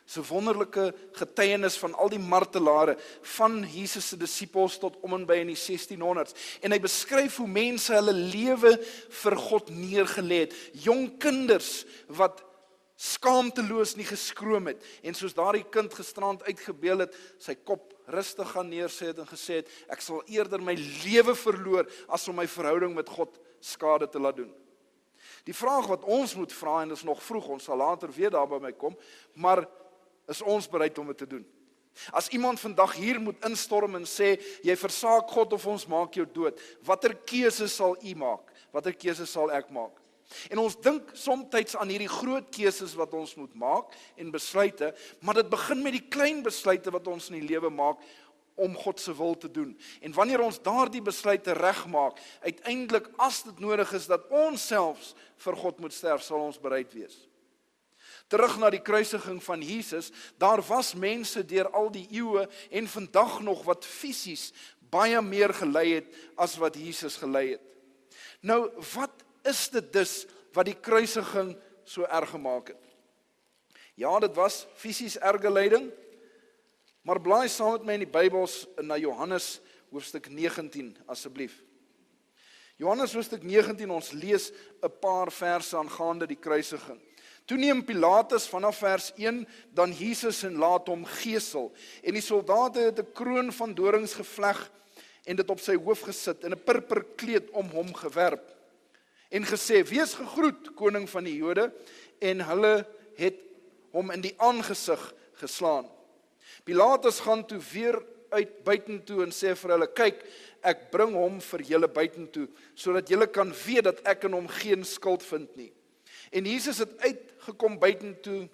So wonderlike getuienis van al die martelare van Jesus se disippels tot om en by in die 1600s. En hy beskryf hoe mense hulle lewe vir God neergelê het. Jong kinders wat skaamteloos nie geskroom het. En soos daardie kind gisterand uitgebeel het, sy kop rustig gaan neersit en gesê het, ek sal eerder my lewe verloor as om my verhouding met God skade te laat doen. Die vraag wat ons moet vra, en dit is nog vroeg, ons sal later weer daarby my kom, maar is ons bereid om dit te doen? As iemand vandag hier moet instorm en sê, jy versaak God of ons maak jou dood, watter keuse sal u maak? Watter keuse sal ek maak? En ons dink soms aan hierdie groot keuses wat ons moet maak en besluite, maar dit begin met die klein besluite wat ons in die lewe maak om God se wil te doen. En wanneer ons daardie besluite regmaak, uiteindelik as dit nodig is dat ons selfs vir God moet sterf, sal ons bereid wees. Terug na die kruisiging van Jesus, daar was mense deur al die eeue en vandag nog wat fisies baie meer gelei het as wat Jesus gelei het. Nou, wat is dit dus wat die kruisiging so erg gemaak het? Ja, dit was fisies erge lyding, maar blaai saam met my in die Bybels na Johannes hoofstuk 19 asseblief. Johannes hoofstuk 19, ons lees 'n paar verse aangaande die kruisiging. Toe neem Pilatus vanaf vers 1 dan Jesus en laat hom gesel. En die soldate het 'n kroon van dorings gevleg en dit op sy hoof gesit en 'n purperkleed om hom gewerp. En gesê, wees gegroet, koning van die Jode, en hulle het hom in die aangesig geslaan. Pilatus gaan toe weer uit buitentoe en sê vir hulle, kyk, ek bring hom vir julle buitentoe, sodat julle kan weet dat ek in hom geen skuld vind nie. En Jesus het uitgekom buitentoe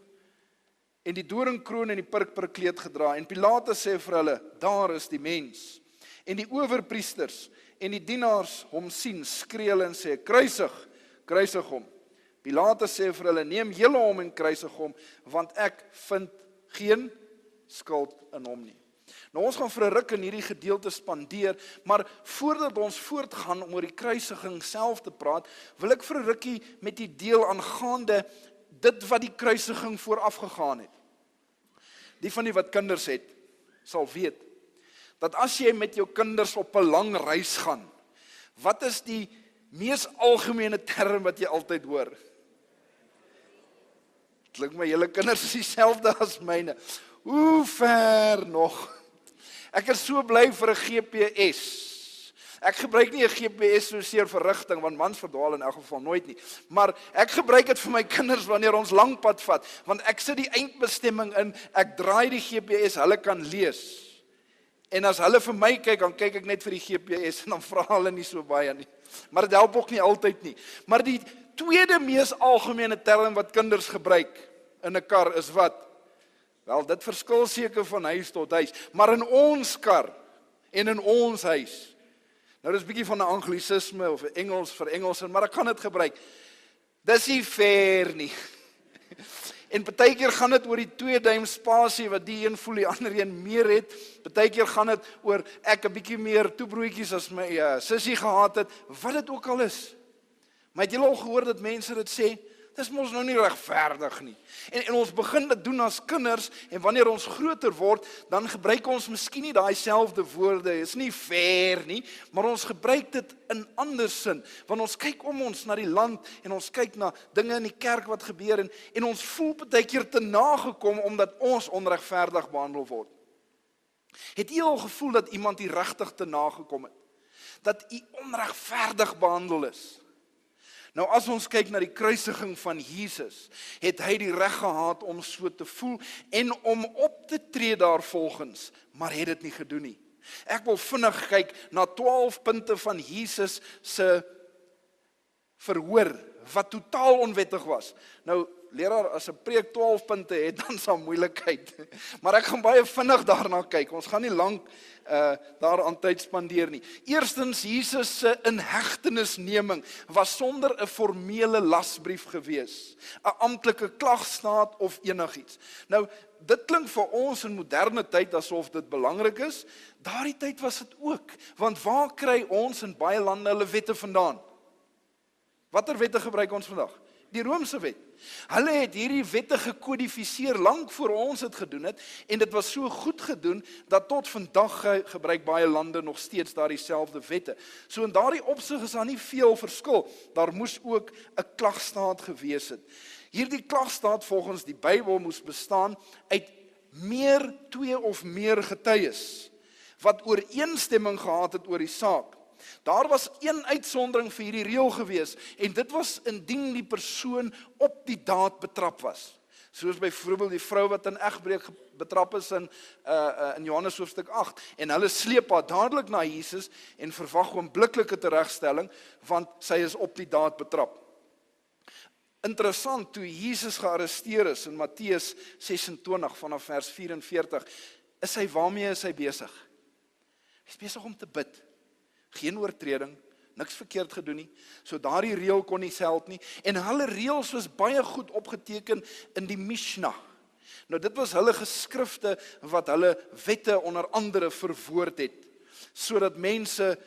en die doringkroon en die purperkleed gedra. En Pilatus sê vir hulle, daar is die mens. En die owerpriesters en die dienaars hom sien, skree hulle en sê, kruisig, kruisig hom. Pilatus sê vir hulle, neem julle hom en kruisig hom, want ek vind geen skuld in hom nie. Nou ons gaan vir 'n ruk in hierdie gedeelte spandeer, maar voordat ons voortgaan om oor die kruisiging self te praat, wil ek vir 'n rukkie met die deel aangaande dit wat die kruisiging vooraf gegaan het. Die van die wat kinders het, sal weet, dat as jy met jou kinders op 'n lang reis gaan, wat is die mees algemene term wat jy altyd hoor? Het klink my julle kinders is dieselfde as myne. Hoe ver nog? Ek is so bly vir 'n GPS. Ek gebruik nie 'n GPS so seer vir rigting, want mans verdwaal in elk geval nooit nie. Maar ek gebruik dit vir my kinders wanneer ons lang pad vat, want ek sit die eindbestemming in, ek draai die GPS, hulle kan lees. En as hulle vir my kyk, dan kyk ek net vir die GPS en dan vra hulle nie so baie nie. Maar dit help ook nie altyd nie. Maar die tweede mees algemene term wat kinders gebruik in 'n kar is wat? Wel, dit verskil seker van huis tot huis, maar in ons kar en in ons huis. Nou dis 'n bietjie van 'n anglisisme of 'n Engels vir Engelse, maar ek kan dit gebruik. Dis nie fair nie. En partykeer gaan dit oor die 2 duim spasie wat die een voel die ander een meer het. Partykeer gaan dit oor ek 'n bietjie meer toebroodjies as my sussie gehad het, wat dit ook al is. Maar het julle al gehoor dat mense dit sê? Dis mos nou nie regverdig nie. En ons begin dit doen as kinders, en wanneer ons groter word, dan gebruik ons miskien nie daai selfde woorde, is nie fair nie, maar ons gebruik dit in ander sin, want ons kyk om ons na die land, en ons kyk na dinge in die kerk wat gebeur, en ons voel partykeer te nagekom, omdat ons onregverdig behandel word. Het jy al gevoel dat iemand hier regtig te nagekom het? Dat jy onregverdig behandel is? Nou as ons kyk na die kruisiging van Jesus, het hy die reg gehad om so te voel en om op te tree daarvolgens, maar het dit nie gedoen nie. Ek wil vinnig kyk na 12 punte van Jesus se verhoor, wat totaal onwettig was. Nou, leraar, as 'n preek 12 punte het, dan is daar moeilikheid. Maar ek gaan baie vinnig daarna kyk. Ons gaan nie lank daaraan tyd spandeer nie. Eerstens, Jesus se inhegtenisneming was sonder 'n formele lasbrief gewees, 'n amptelike klagstaat of enigiets. Nou, dit klink vir ons in moderne tyd asof dit belangrik is. Daardie tyd was dit ook, want waar kry ons in baie lande hulle wette vandaan? Watter wette gebruik ons vandag? Die Romeinse wet. Hulle het hierdie wette gekodifiseer lank voor ons het gedoen het, en dit was so goed gedoen, dat tot vandag gebruik baie lande nog steeds daardie selfde wette. So in daardie opsig is daar nie veel verskil. Daar moes ook 'n klagstaat gewees het. Hierdie klagstaat volgens die Bybel moes bestaan uit meer 2 of meer getuies, wat ooreenstemming gehad het oor die saak. Daar was een uitsondering vir hierdie reël gewees, en dit was indien die persoon op die daad betrap was. Soos byvoorbeeld die vrou wat in egbreek betrap is in Johannes hoofstuk 8, en hulle sleep haar dadelik na Jesus en verwag oombliklike teregstelling, want sy is op die daad betrap. Interessant, toe Jesus gearresteer is in Matteus 26 vanaf vers 44, waarmee is hy besig? Hy is besig om te bid. Geen oortreding, niks verkeerd gedoen nie. So daardie reël kon nie geld nie. En hulle reëls was baie goed opgeteken in die Mishnah. Nou dit was hulle geskrifte wat hulle wette onder andere verwoord het, sodat mense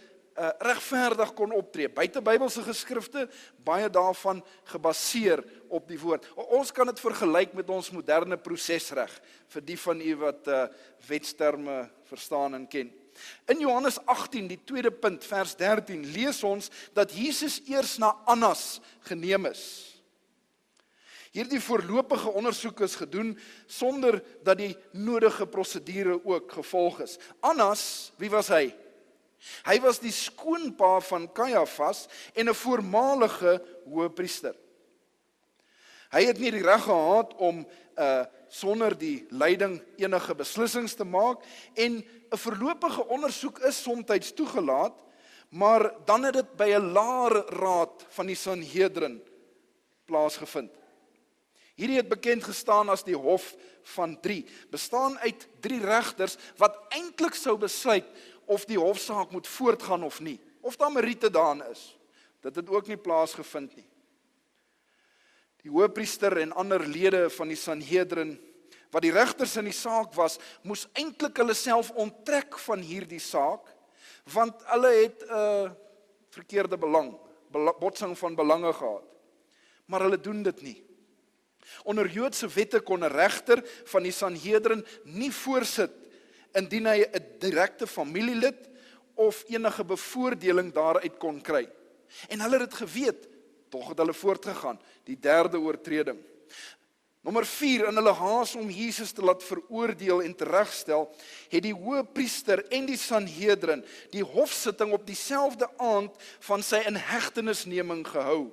regverdig kon optree. Buite Bybelse geskrifte, baie daarvan gebaseer op die woord. Ons kan dit vergelyk met ons moderne prosesreg, vir die van u wat wetsterme verstaan en ken. In Johannes 18, die tweede punt, vers 13, lees ons dat Jesus eers na Annas geneem is. Hierdie voorlopige ondersoek is gedoen sonder dat die nodige prosedure ook gevolg is. Annas, wie was hy? Hy was die skoonpa van Kajafas en 'n voormalige hoëpriester. Hy het nie die reg gehad om sonder die leiding enige beslissings te maak, en 'n voorlopige ondersoek is soms toegelaat, maar dan het dit by 'n laer raad van die Sanhedrin plaasgevind. Hierdie het bekend gestaan as die Hof van 3, bestaan uit 3 regters wat eintlik sou besluit of die hofsaak moet voortgaan of nie, of daar meriete daarin is. Dit het ook nie plaasgevind nie. Die hoëpriester en ander lede van die Sanhedrin, wat die regters in die saak was, moes eintlik hulle self onttrek van hierdie saak, want hulle het 'n verkeerde botsing van belange gehad. Maar hulle doen dit nie. Onder Joodse wette kon 'n regter van die Sanhedrin nie voorsit indien hy 'n direkte familielid of enige bevoordeling daaruit kon kry. En hulle het dit geweet, tog het hulle voortgegaan, die derde oortreding. Nommer 4, in hulle haas om Jesus te laat veroordeel en teregstel, het die hoëpriester en die Sanhedrin die hofsitting op dieselfde aand van sy inhegtenisneming gehou.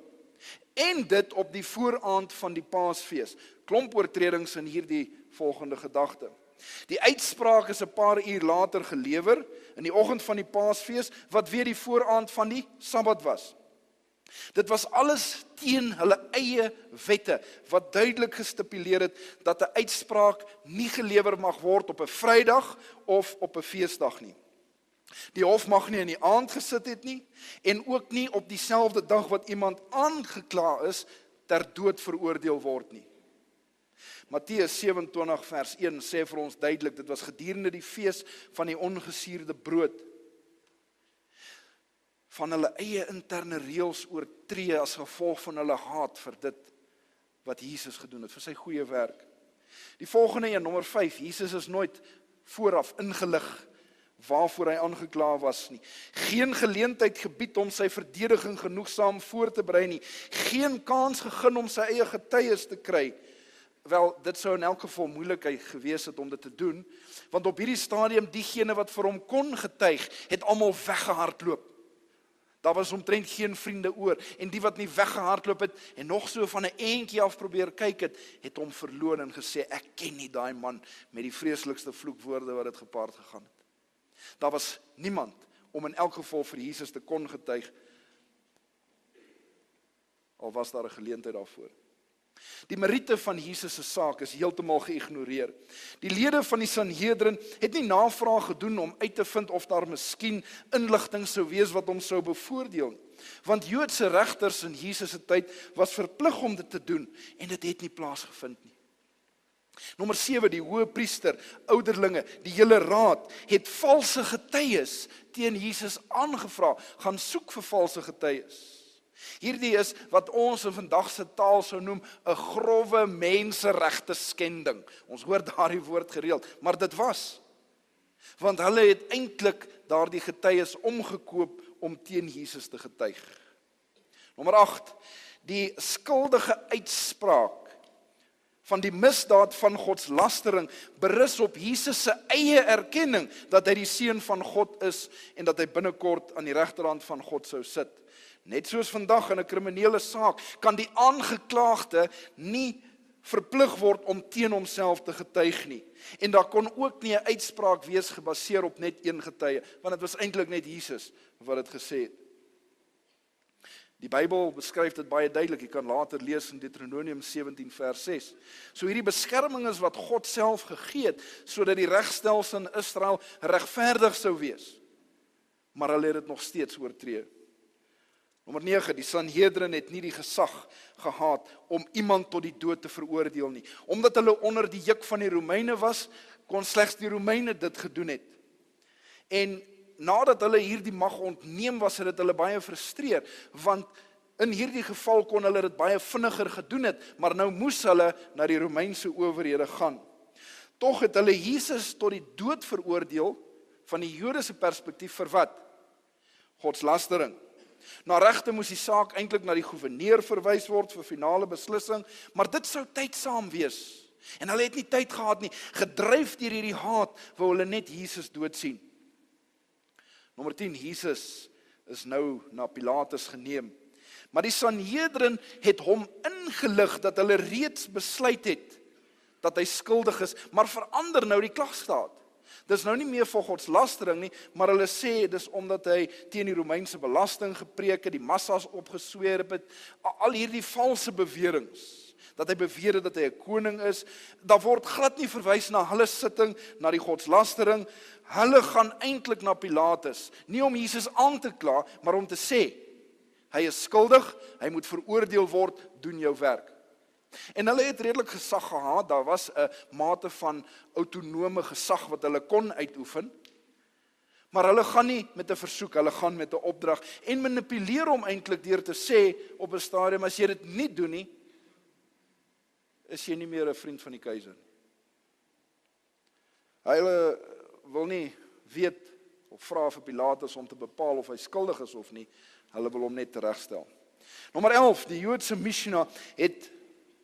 En dit op die vooraand van die Paasfees. Klomp oortredings in hierdie volgende gedagte. Die uitspraak is 'n paar uur later gelewer, in die oggend van die Paasfees, wat weer die vooraand van die Sabbat was. Dit was alles teen hulle eie wette, wat duidelik gestipuleer het dat 'n uitspraak nie gelewer mag word op 'n Vrydag of op 'n feesdag nie. Die hof mag nie in die aand gesit het nie, en ook nie op dieselfde dag wat iemand aangekla is, ter dood veroordeel word nie. Matteus 27 vers 1 sê vir ons duidelik, dit was gedurende die fees van die ongesuurde brood. Van hulle eie interne reëls oortree as gevolg van hulle haat vir dit wat Jesus gedoen het, vir sy goeie werk. Die volgende een, nommer 5, Jesus is nooit vooraf ingelig waarvoor hy aangekla was nie. Geen geleentheid gebied om sy verdediging genoegsaam voor te berei nie. Geen kans gegee om sy eie getuies te kry. Wel, dit sou in elk geval moeilikheid gewees het om dit te doen, want op hierdie stadium diegene wat vir hom kon getuig, het almal weggehardloop. Daar was omtrent geen vriende oor en die wat nie weggehardloop het en nog so van 'n entjie af probeer kyk het hom verloon en gesê ek ken nie daai man met die vreeslikste vloekwoorde wat dit gepaard gegaan het. Daar was niemand om in elk geval vir Jesus te kon getuig, al was daar 'n geleentheid daarvoor. Die meriete van Jesus se saak is heeltemal geïgnoreer. Die lede van die Sanhedrin het nie navraag gedoen om uit te vind of daar miskien inligting sou wees wat hom sou bevoordeel nie. Want Joodse regters in Jesus se tyd was verplig om dit te doen en dit het nie plaasgevind nie. Nommer 7, die hoëpriester, ouderlinge, die hele raad het valse getuies teen Jesus aangevra. Gaan soek vir valse getuies. Hierdie is wat ons in vandag se taal sou noem 'n grove menseregte skending. Ons hoor daardie woord gereeld, maar dit was. Want hulle het eintlik daardie getuies omgekoop om teen Jesus te getuig. Nommer 8, die skuldige uitspraak van die misdaad van godslastering berus op Jesus se eie erkenning dat hy die seun van God is en dat hy binnekort aan die regterhand van God sou sit. Net soos vandag in 'n kriminele saak kan die aangeklaagde nie verplig word om teen homself te getuig nie. En daar kon ook nie 'n uitspraak wees gebaseer op net een getuie, want dit was eintlik net Jesus wat dit gesê het. Die Bybel beskryf dit baie duidelik. Jy kan later lees in Deuteronomium 17 vers 6. So hierdie beskerming is wat God self gegee het, sodat die regstelsel in Israel regverdig sou wees. Maar hulle het dit nog steeds oortree. Nommer 9, die Sanhedrin het nie die gesag gehad om iemand tot die dood te veroordeel nie. Omdat hulle onder die juk van die Romeine was, kon slegs die Romeine dit gedoen het. En nadat hulle hierdie mag ontneem was, het dit hulle baie frustreer, want in hierdie geval kon hulle dit baie vinniger gedoen het, maar nou moes hulle na die Romeinse owerhede gaan. Tog het hulle Jesus tot die dood veroordeel van die Jodese perspektief vir wat? Godslastering. Na regte moes die saak eintlik na die goewerneur verwys word vir finale beslissing, maar dit sou tydsaam wees. En hulle het nie tyd gehad nie. Gedryf deur hierdie haat wou hulle net Jesus dood sien. Nommer 10, Jesus is nou na Pilatus geneem. Maar die Sanhedrin het hom ingelig dat hulle reeds besluit het dat hy skuldig is, maar verander nou die klagstaat. Dis nou nie meer vir godslastering nie, maar hulle sê dis omdat hy teen die Romeinse belasting gepreek het, die massas opgesweer het, al hierdie valse beweringe, dat hy beweer het dat hy 'n koning is. Daar word glad nie verwys na hulle sitting, na die godslastering. Hulle gaan eintlik na Pilatus, nie om Jesus aan te kla, maar om te sê, hy is skuldig, hy moet veroordeel word, doen jou werk. En hulle het redelik gesag gehad, daar was 'n mate van autonome gesag wat hulle kon uitoefen, maar hulle gaan nie met 'n versoek, hulle gaan met 'n opdrag, en manipuleer hom eintlik deur te sê op 'n stadium, as jy dit nie doen nie, is jy nie meer 'n vriend van die keiser. Hulle wil nie weet of vra vir Pilatus om te bepaal of hy skuldig is of nie, hulle wil hom net teregstel. Nommer 11, die Joodse Mishnah het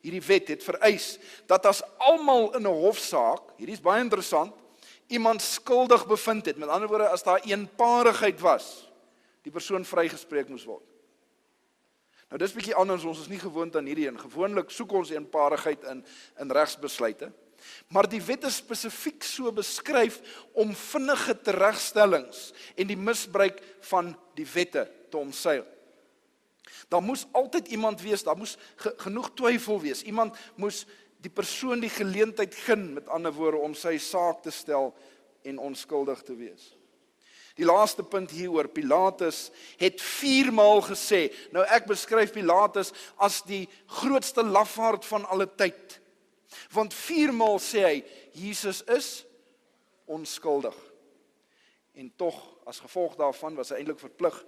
hierdie wet het vereis dat as almal in 'n hofsaak, hierdie is baie interessant, iemand skuldig bevind het, met ander woorde as daar eenparigheid was, die persoon vrygespreek moes word. Nou dis bietjie anders, ons is nie gewoond aan hierdie een. Gewoonlik soek ons eenparigheid in regsbesluite, maar die wet is spesifiek so beskryf om vinnige teregstellings en die misbruik van die wette te omseil. Daar moes altyd iemand wees, daar moes genoeg twyfel wees. Iemand moes die persoon die geleentheid gun, met ander woorde, om sy saak te stel en onskuldig te wees. Die laaste punt hieroor, Pilatus het 4 maal gesê, nou ek beskryf Pilatus as die grootste lafaard van alle tyd. Want 4 maal sê hy, Jesus is onskuldig. En tog, as gevolg daarvan, was hy eintlik verplig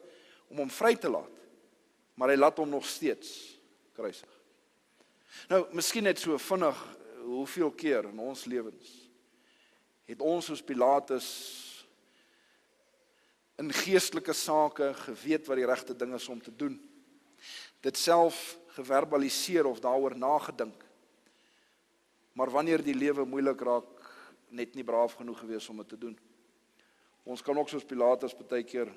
om hom vry te laat. Maar hy laat hom nog steeds kruisig. Nou, miskien net so vinnig, hoeveel keer in ons lewens het ons soos Pilatus in geestelike sake geweet wat die regte ding is om te doen. Dit self geverbaliseer of daaroor nagedink. Maar wanneer die lewe moeilik raak, net nie braaf genoeg gewees om dit te doen. Ons kan ook soos Pilatus baie keer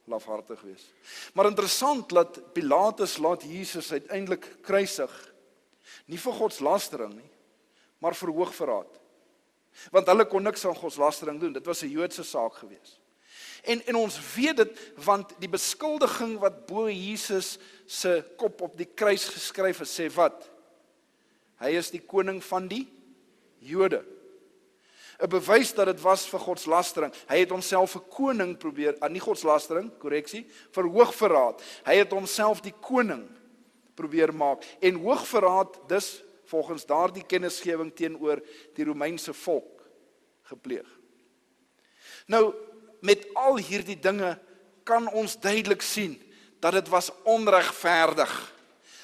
lafhartig wees. Maar interessant dat Pilatus laat Jesus uiteindelik kruisig, nie vir godslastering nie, maar vir hoogverraad. Want hulle kon niks aan godslastering doen, dit was 'n Joodse saak gewees. En ons weet dit, want die beskuldiging wat bo Jesus se kop op die kruis geskryf is, sê wat? Hy is die koning van die Jode. 'n bewys dat dit was vir godslastering. Hy het homself 'n koning probeer, nie godslastering, korreksie, vir hoogverraad. Hy het homself die koning probeer maak. En hoogverraad dus volgens daardie kennisgewing teenoor die Romeinse volk gepleeg. Nou, met al hierdie dinge kan ons duidelik sien dat dit was onregverdig.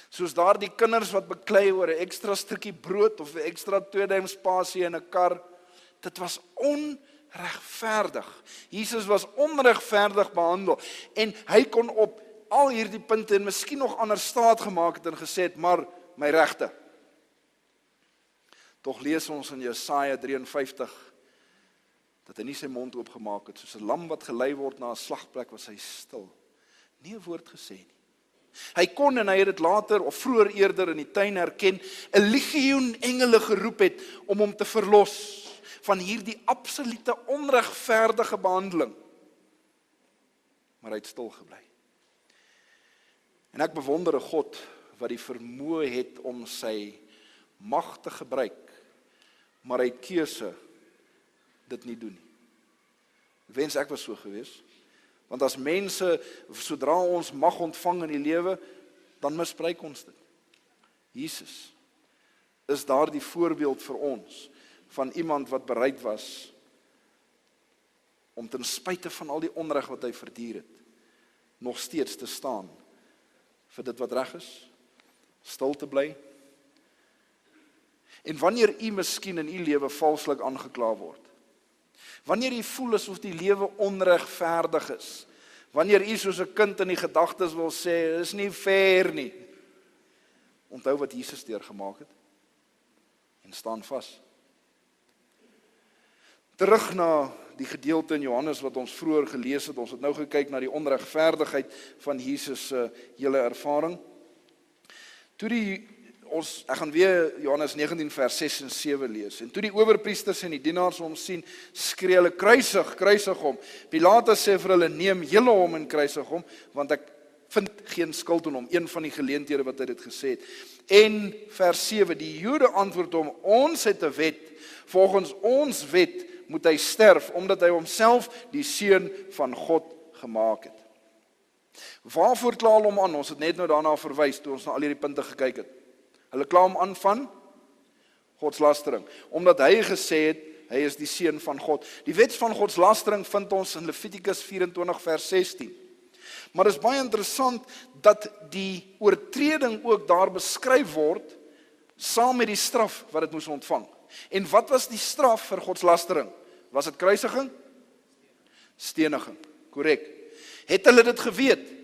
Soos daardie kinders wat beklei oor 'n ekstra stukkie brood of 'n ekstra 2 duim spasie in 'n kar, dit was onregverdig. Jesus was onregverdig behandel en hy kon op al hierdie punte en miskien nog ander staat gemaak het en gesê het, maar my regte. Tog lees ons in Jesaja 53 dat hy nie sy mond oopgemaak het, soos 'n lam wat gelei word na 'n slagplek was hy stil. Nie 'n woord gesê nie. Hy kon en hy het dit later of vroeër eerder in die tuin herken, 'n legioen engele geroep het om hom te verlos van hierdie absolute onregverdige behandeling. Maar hy het stil gebly. En ek bewonder 'n God wat die vermoë het om sy mag te gebruik, maar hy keuse dit nie doen nie. Wens ek was so gewees. Want as mense, sodra ons mag ontvang in die lewe, dan misbruik ons dit. Jesus is daardie voorbeeld vir ons, van iemand wat bereid was, om ten spyte van al die onreg wat hy verduur het, nog steeds te staan, vir dit wat reg is, stil te bly. En wanneer u miskien in u lewe valslik aangekla word, wanneer u voel asof die lewe onregverdig is, wanneer u soos 'n kind in die gedagtes wil sê, is nie fair nie, onthou wat Jesus deurgemaak het, en staan vas. Terug na die gedeelte in Johannes wat ons vroeër gelees het, ons het nou gekyk na die onregverdigheid van Jesus se hele ervaring. Ek gaan weer Johannes 19 vers 6 en 7 lees. En toe die owerpriesters en die dienaars hom sien, skree hulle, kruisig, kruisig hom. Pilatus sê vir hulle, neem julle hom en kruisig hom, want ek vind geen skuld in hom, een van die geleenthede wat hy dit gesê het. En vers 7, die Jode antwoord hom, ons het 'n wet, volgens ons wet moet hy sterf, omdat hy homself die seun van God gemaak het. Waarvoor kla hulle hom aan? Ons het net nou daarna verwys, toe ons na al hierdie punte gekyk het. Hulle kla hom aan van godslastering, omdat hy gesê het, hy is die seun van God. Die wet van godslastering vind ons in Levitikus 24 vers 16. Maar dit is baie interessant dat die oortreding ook daar beskryf word, saam met die straf wat dit moes ontvang. En wat was die straf vir godslastering? Was dit kruisiging? Steniging, korrek. Het hulle dit geweet?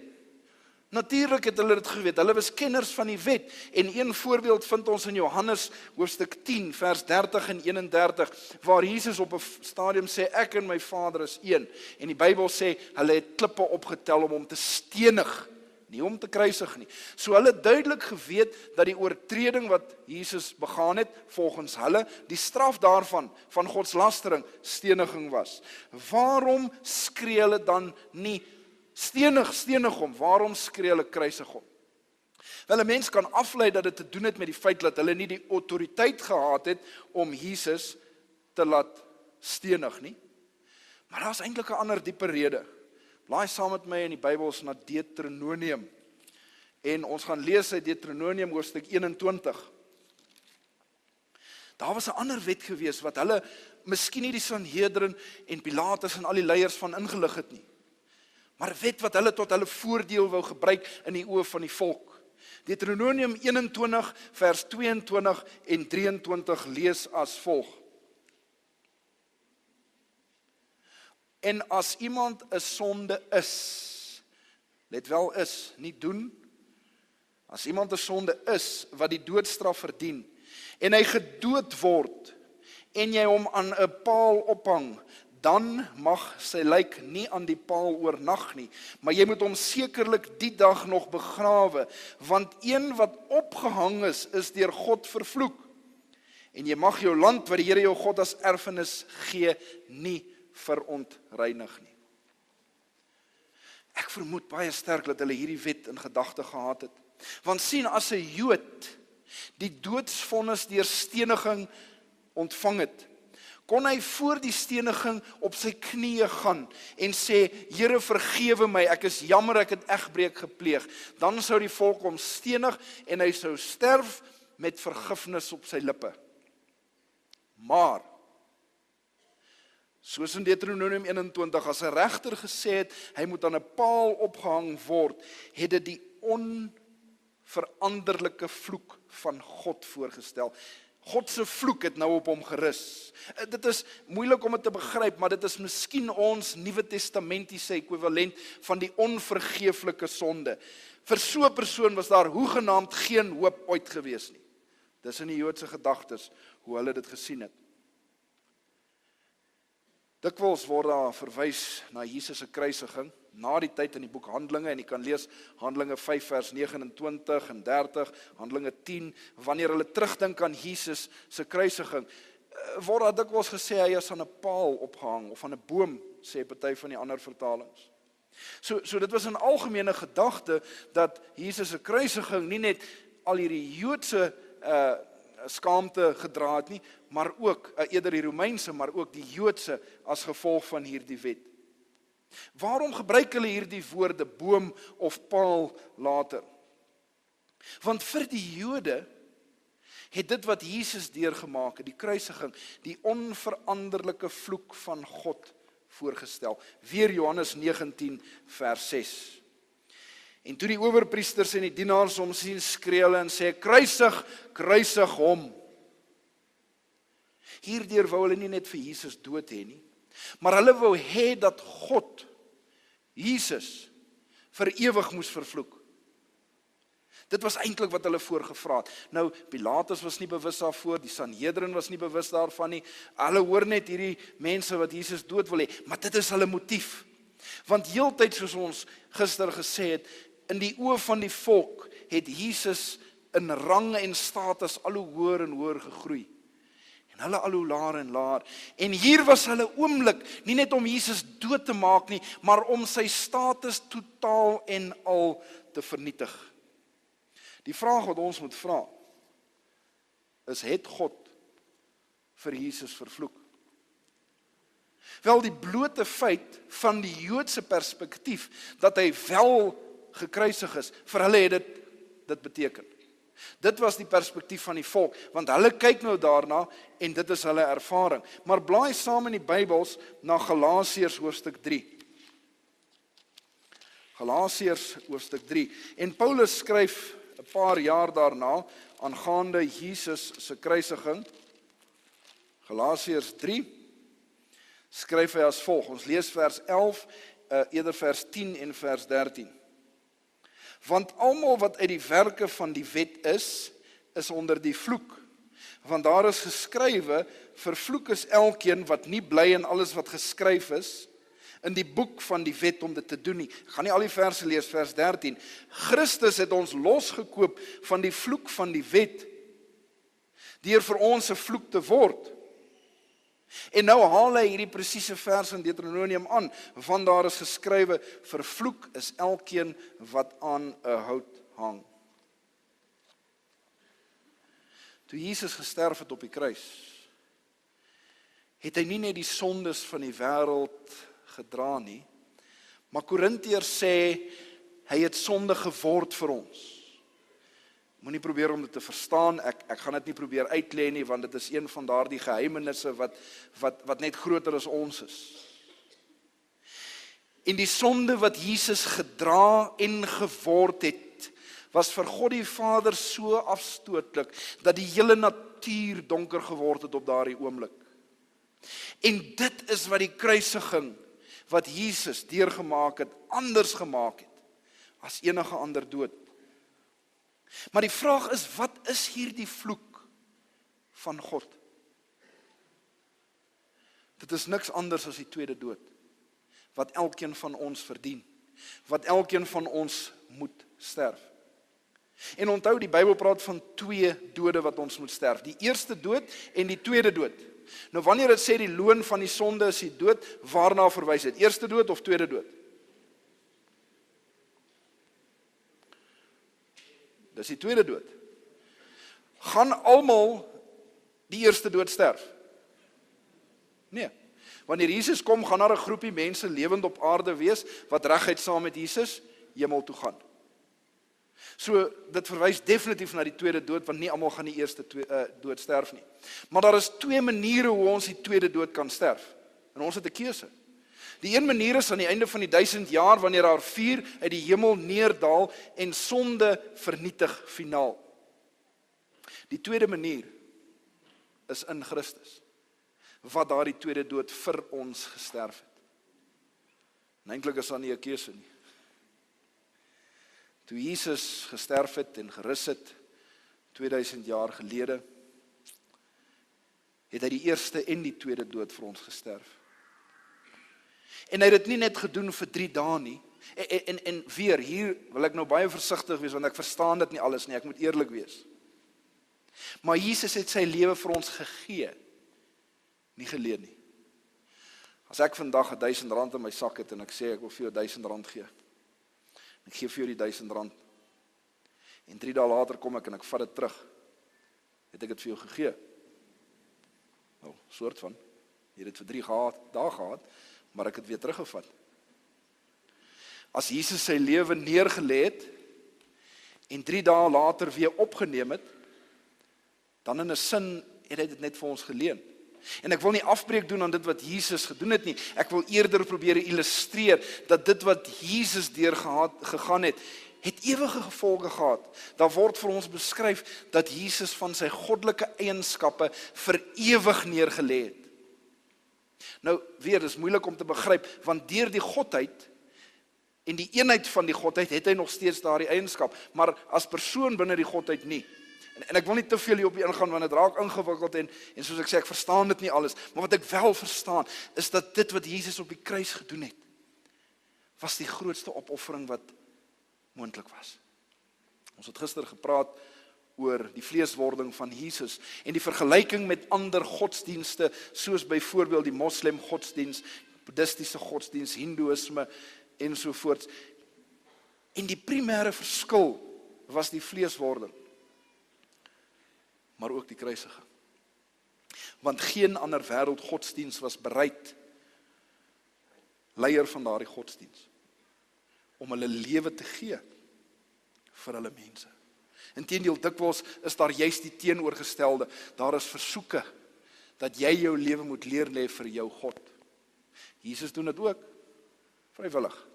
Natuurlik het hulle dit geweet, hulle was kenners van die wet, en een voorbeeld vind ons in Johannes hoofstuk 10 vers 30 en 31, waar Jesus op 'n stadium sê, ek en my Vader is een, en die Bybel sê, hulle het klippe opgetel om hom te stenig, nie om te kruisig nie. So hulle het duidelik geweet dat die oortreding wat Jesus begaan het, volgens hulle, die straf daarvan, van godslastering, steniging was. Waarom skree hulle dan nie stenig hom, waarom skree hulle kruisig hom? Wel, 'n mens kan aflei dat dit te doen het met die feit dat hulle nie die autoriteit gehad het om Jesus te laat stenig nie. Maar daar is eintlik 'n ander dieper rede. Blaai saam met my in die Bybels na Deuteronomium. En ons gaan lees uit Deuteronomium hoofstuk 21. Daar was 'n ander wet gewees wat hulle miskien nie die Sanhedrin en Pilatus en al die leiers van ingelig het nie. Maar 'n wet wat hulle tot hulle voordeel wou gebruik in die oë van die volk. Deuteronomium 21 vers 22 en 23 lees as volg. En as iemand 'n sonde is, let wel is, nie doen, as iemand 'n sonde is wat die doodstraf verdien, en hy gedood word, en jy hom aan 'n paal ophang, dan mag sy lijk nie aan die paal oornag nie, maar jy moet hom sekerlik die dag nog begrawe, want een wat opgehang is deur God vervloek. En jy mag jou land wat die Here jou God as erfenis gee, nie verontreinig nie. Ek vermoed baie sterk dat hulle hierdie wet in gedagte gehad het. Want sien, as 'n Jood die doodsvonnis deur steniging ontvang het, kon hy voor die steniging op sy knieë gaan en sê, Here vergewe my, ek is jammer, ek het egbreek gepleeg. Dan sou die volk hom stenig en hy sou sterf met vergifnis op sy lippe. Maar, soos in Deuteronomium 21, as 'n regter gesê het, hy moet aan 'n paal opgehang word, het dit die onveranderlike vloek van God voorgestel. God se vloek het nou op hom gerus. Dit is moeilik om dit te begryp, maar dit is miskien ons Nuwe Testamentiese ekwivalent van die onvergeeflike sonde. Vir so 'n persoon was daar hoegenaamd geen hoop ooit gewees nie. Dis in die Joodse gedagtes hoe hulle dit gesien het. Dikwels word daar verwys na Jesus se kruisiging na die tyd in die boek Handelinge, en jy kan lees Handelinge 5 vers 29 en 30, Handelinge 10, wanneer hulle terugdink aan Jesus se kruisiging, word daar dikwels gesê hy is aan 'n paal opgehang of aan 'n boom, sê party van die ander vertalings. So dit was 'n algemene gedagte dat Jesus se kruisiging nie net al hierdie Joodse skaamte gedra het nie, maar ook eerder die Romeinse, maar ook die Joodse as gevolg van hierdie wet. Waarom gebruik hulle hierdie woorde boom of paal later? Want vir die Jode het dit wat Jesus deurgemaak het, die kruisiging, die onveranderlike vloek van God voorgestel. Weer Johannes 19 vers 6. En toe die owerpriesters en die dienaars hom sien, skree hulle en sê, kruisig, kruisig hom. Hierdeur wou hulle nie net vir Jesus dood hê nie, maar hulle wou hê dat God, Jesus, vir ewig moes vervloek. Dit was eintlik wat hulle voorgevra het. Nou, Pilatus was nie bewus daarvoor, die Sanhedrin was nie bewus daarvan nie, hulle hoor net hierdie mense wat Jesus dood wil hê, maar dit is hulle motief. Want heeltyd, soos ons gister gesê het, in die oë van die volk het Jesus in rang en status al hoe hoër en hoër gegroei. En hulle al hoe laer en laer. En hier was hulle oomblik, nie net om Jesus dood te maak nie, maar om sy status totaal en al te vernietig. Die vraag wat ons moet vra, is, het God vir Jesus vervloek? Wel, die blote feit van die Joodse perspektief, dat hy wel gekruisig is, vir hulle het dit beteken. Dit was die perspektief van die volk, want hulle kyk nou daarna, en dit is hulle ervaring. Maar blaai saam in die Bybels na Galasiërs hoofstuk 3. Galasiërs hoofstuk 3. En Paulus skryf 'n paar jaar daarna, aangaande Jesus se kruisiging, Galasiërs 3, skryf hy as volg. Ons lees vers 11, eerder vers 10 en vers 13. Want almal wat uit die werke van die wet is onder die vloek. Want daar is geskrywe, vervloek is elkeen wat nie bly in alles wat geskryf is in die boek van die wet om dit te doen nie. Ek gaan nie al die verse lees, vers 13. Christus het ons losgekoop van die vloek van die wet, deur vir ons 'n vloek te word. En nou haal hy hierdie presiese vers in Deuteronomium aan, want daar is geskrywe, vervloek is elkeen wat aan 'n hout hang. Toe Jesus gesterf het op die kruis, het hy nie net die sondes van die wêreld gedra nie, maar Korintiërs sê, hy het sonde geword vir ons. Moenie probeer om dit te verstaan, ek gaan dit nie probeer uitlê nie, want dit is een van daardie geheimenisse wat net groter as ons is. En die sonde wat Jesus gedra en geword het, was vir God die Vader so afstootlik, dat die hele natuur donker geword het op daardie oomblik. En dit is wat die kruisiging, wat Jesus deurgemaak het, anders gemaak het, as enige ander dood. Maar die vraag is, wat is hierdie vloek van God? Dit is niks anders as die tweede dood, wat elkeen van ons verdien, wat elkeen van ons moet sterf. En onthou, die Bybel praat van 2 dode wat ons moet sterf, die eerste dood en die tweede dood. Nou wanneer dit sê die loon van die sonde is die dood, waarna verwys dit? Eerste dood of tweede dood? Dis die tweede dood. Gaan almal die eerste dood sterf? Nee. Wanneer Jesus kom, gaan daar 'n groepie mense lewend op aarde wees, wat reguit saam met Jesus hemel toe gaan. So, dit verwys definitief na die tweede dood, want nie almal gaan die eerste dood sterf nie. Maar daar is 2 maniere hoe ons die tweede dood kan sterf. En ons het 'n keuse. Die een manier is aan die einde van die 1000 jaar, wanneer daar vuur uit die hemel neerdal en sonde vernietig finaal. Die tweede manier is in Christus, wat daardie tweede dood vir ons gesterf het. En eintlik is daar nie 'n keuse nie. Toe Jesus gesterf het en gerus het 2000 jaar gelede, het hy die eerste en die tweede dood vir ons gesterf. En hy het dit nie net gedoen vir 3 dae nie. En weer, hier wil ek nou baie versigtig wees, want ek verstaan dit nie alles nie, ek moet eerlik wees. Maar Jesus het sy lewe vir ons gegee, nie geleen nie. As ek vandag R1000 in my sak het en ek sê ek wil vir jou R1000 gee, ek gee vir jou die R1000, en 3 dae later kom ek en ek vat dit terug, het ek dit vir jou gegee? Nou, soort van, jy het dit vir 3 dae gehad, maar ek het weer teruggevat. As Jesus sy lewe neergelê het, en 3 dae later weer opgeneem het, dan in 'n sin het hy dit net vir ons geleen. En ek wil nie afbreek doen aan dit wat Jesus gedoen het nie, ek wil eerder probeer illustreer, dat dit wat Jesus deurgegaan het, ewige gevolge gehad. Daar word vir ons beskryf, dat Jesus van sy goddelike eienskappe vir ewig neergelê het. Nou, weer, dit is moeilik om te begryp, want deur die Godheid, en die eenheid van die Godheid, het hy nog steeds daardie eienskap, maar as persoon binne die Godheid nie. En ek wil nie te veel hierop ingaan, want dit raak ingewikkeld, en soos ek sê, ek verstaan dit nie alles, maar wat ek wel verstaan, is dat dit wat Jesus op die kruis gedoen het, was die grootste opoffering wat moontlik was. Ons het gister gepraat oor die vleeswording van Jesus, en die vergelyking met ander godsdienste, soos byvoorbeeld die moslim godsdienst, boeddhistiese godsdienst, hindoeïsme, ensovoorts. En die primêre verskil was die vleeswording, maar ook die kruisiging. Want geen ander wêreldgodsdienst was bereid, leier van daardie godsdienst, om hulle lewe te gee vir hulle mense. Inteendeel, dikwels is daar juist die teenoorgestelde, daar is versoeke, dat jy jou lewe moet neerlê vir jou God. Jesus doen dit ook, vrywillig.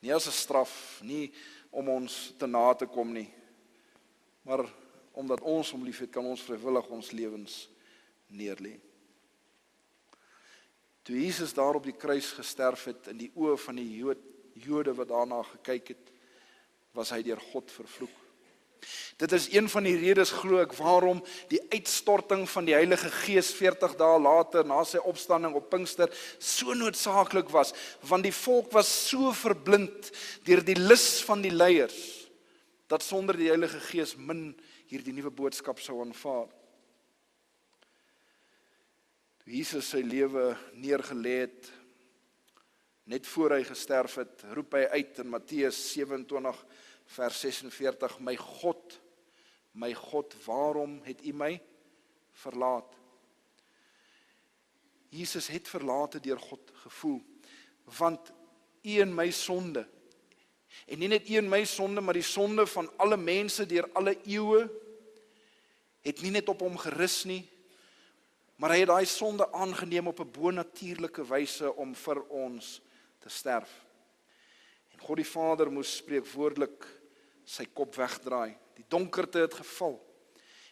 Nie as 'n straf, nie om ons te na te kom nie, maar omdat ons hom liefhet, kan ons vrywillig ons lewens neerlê. Toe Jesus daar op die kruis gesterf het, in die oë van die Jode wat daarna gekyk het, was hy deur God vervloek. Dit is een van die redes, glo ek, waarom die uitstorting van die Heilige Gees 40 dae later, na sy opstanding op Pinkster, so noodsaaklik was, want die volk was so verblind deur die lus van die leiers, dat sonder die Heilige Gees min hierdie nuwe boodskap sou aanvaar. Toe Jesus sy lewe neergelê het, net voor hy gesterf het, roep hy uit in Matteus 27 vers 46, my God, waarom het U my verlaat? Jesus het verlate deur God gevoel, want U en my sonde, en nie net U en my sonde, maar die sonde van alle mense deur alle eeue, het nie net op hom gerus nie, maar hy het daai sonde aangeneem op 'n bonatuurlike wyse om vir ons te sterf. En God die Vader moes spreekwoordelik sy kop wegdraai. Die donkerte het geval.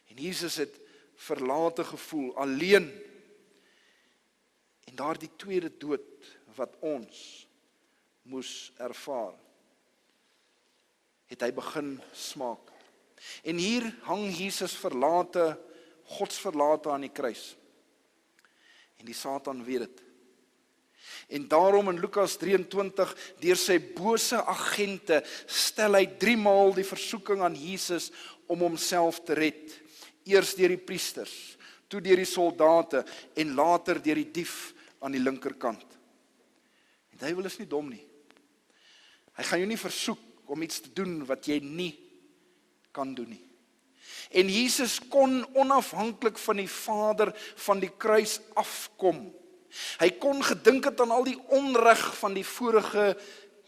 En Jesus het verlate gevoel, alleen. En daardie tweede dood wat ons moes ervaar, het hy begin smaak. En hier hang Jesus verlate, Godsverlate aan die kruis. En die Satan weet dit. En daarom in Lukas 23, deur sy bose agente, stel hy 3 maal die versoeking aan Jesus om homself te red. Eers deur die priesters, toe deur die soldate en later deur die dief aan die linkerkant. En duiwel is nie dom nie. Hy gaan jou nie versoek om iets te doen wat jy nie kan doen nie. En Jesus kon onafhanklik van die Vader van die kruis afkom. Hy kon gedink het aan al die onreg van die vorige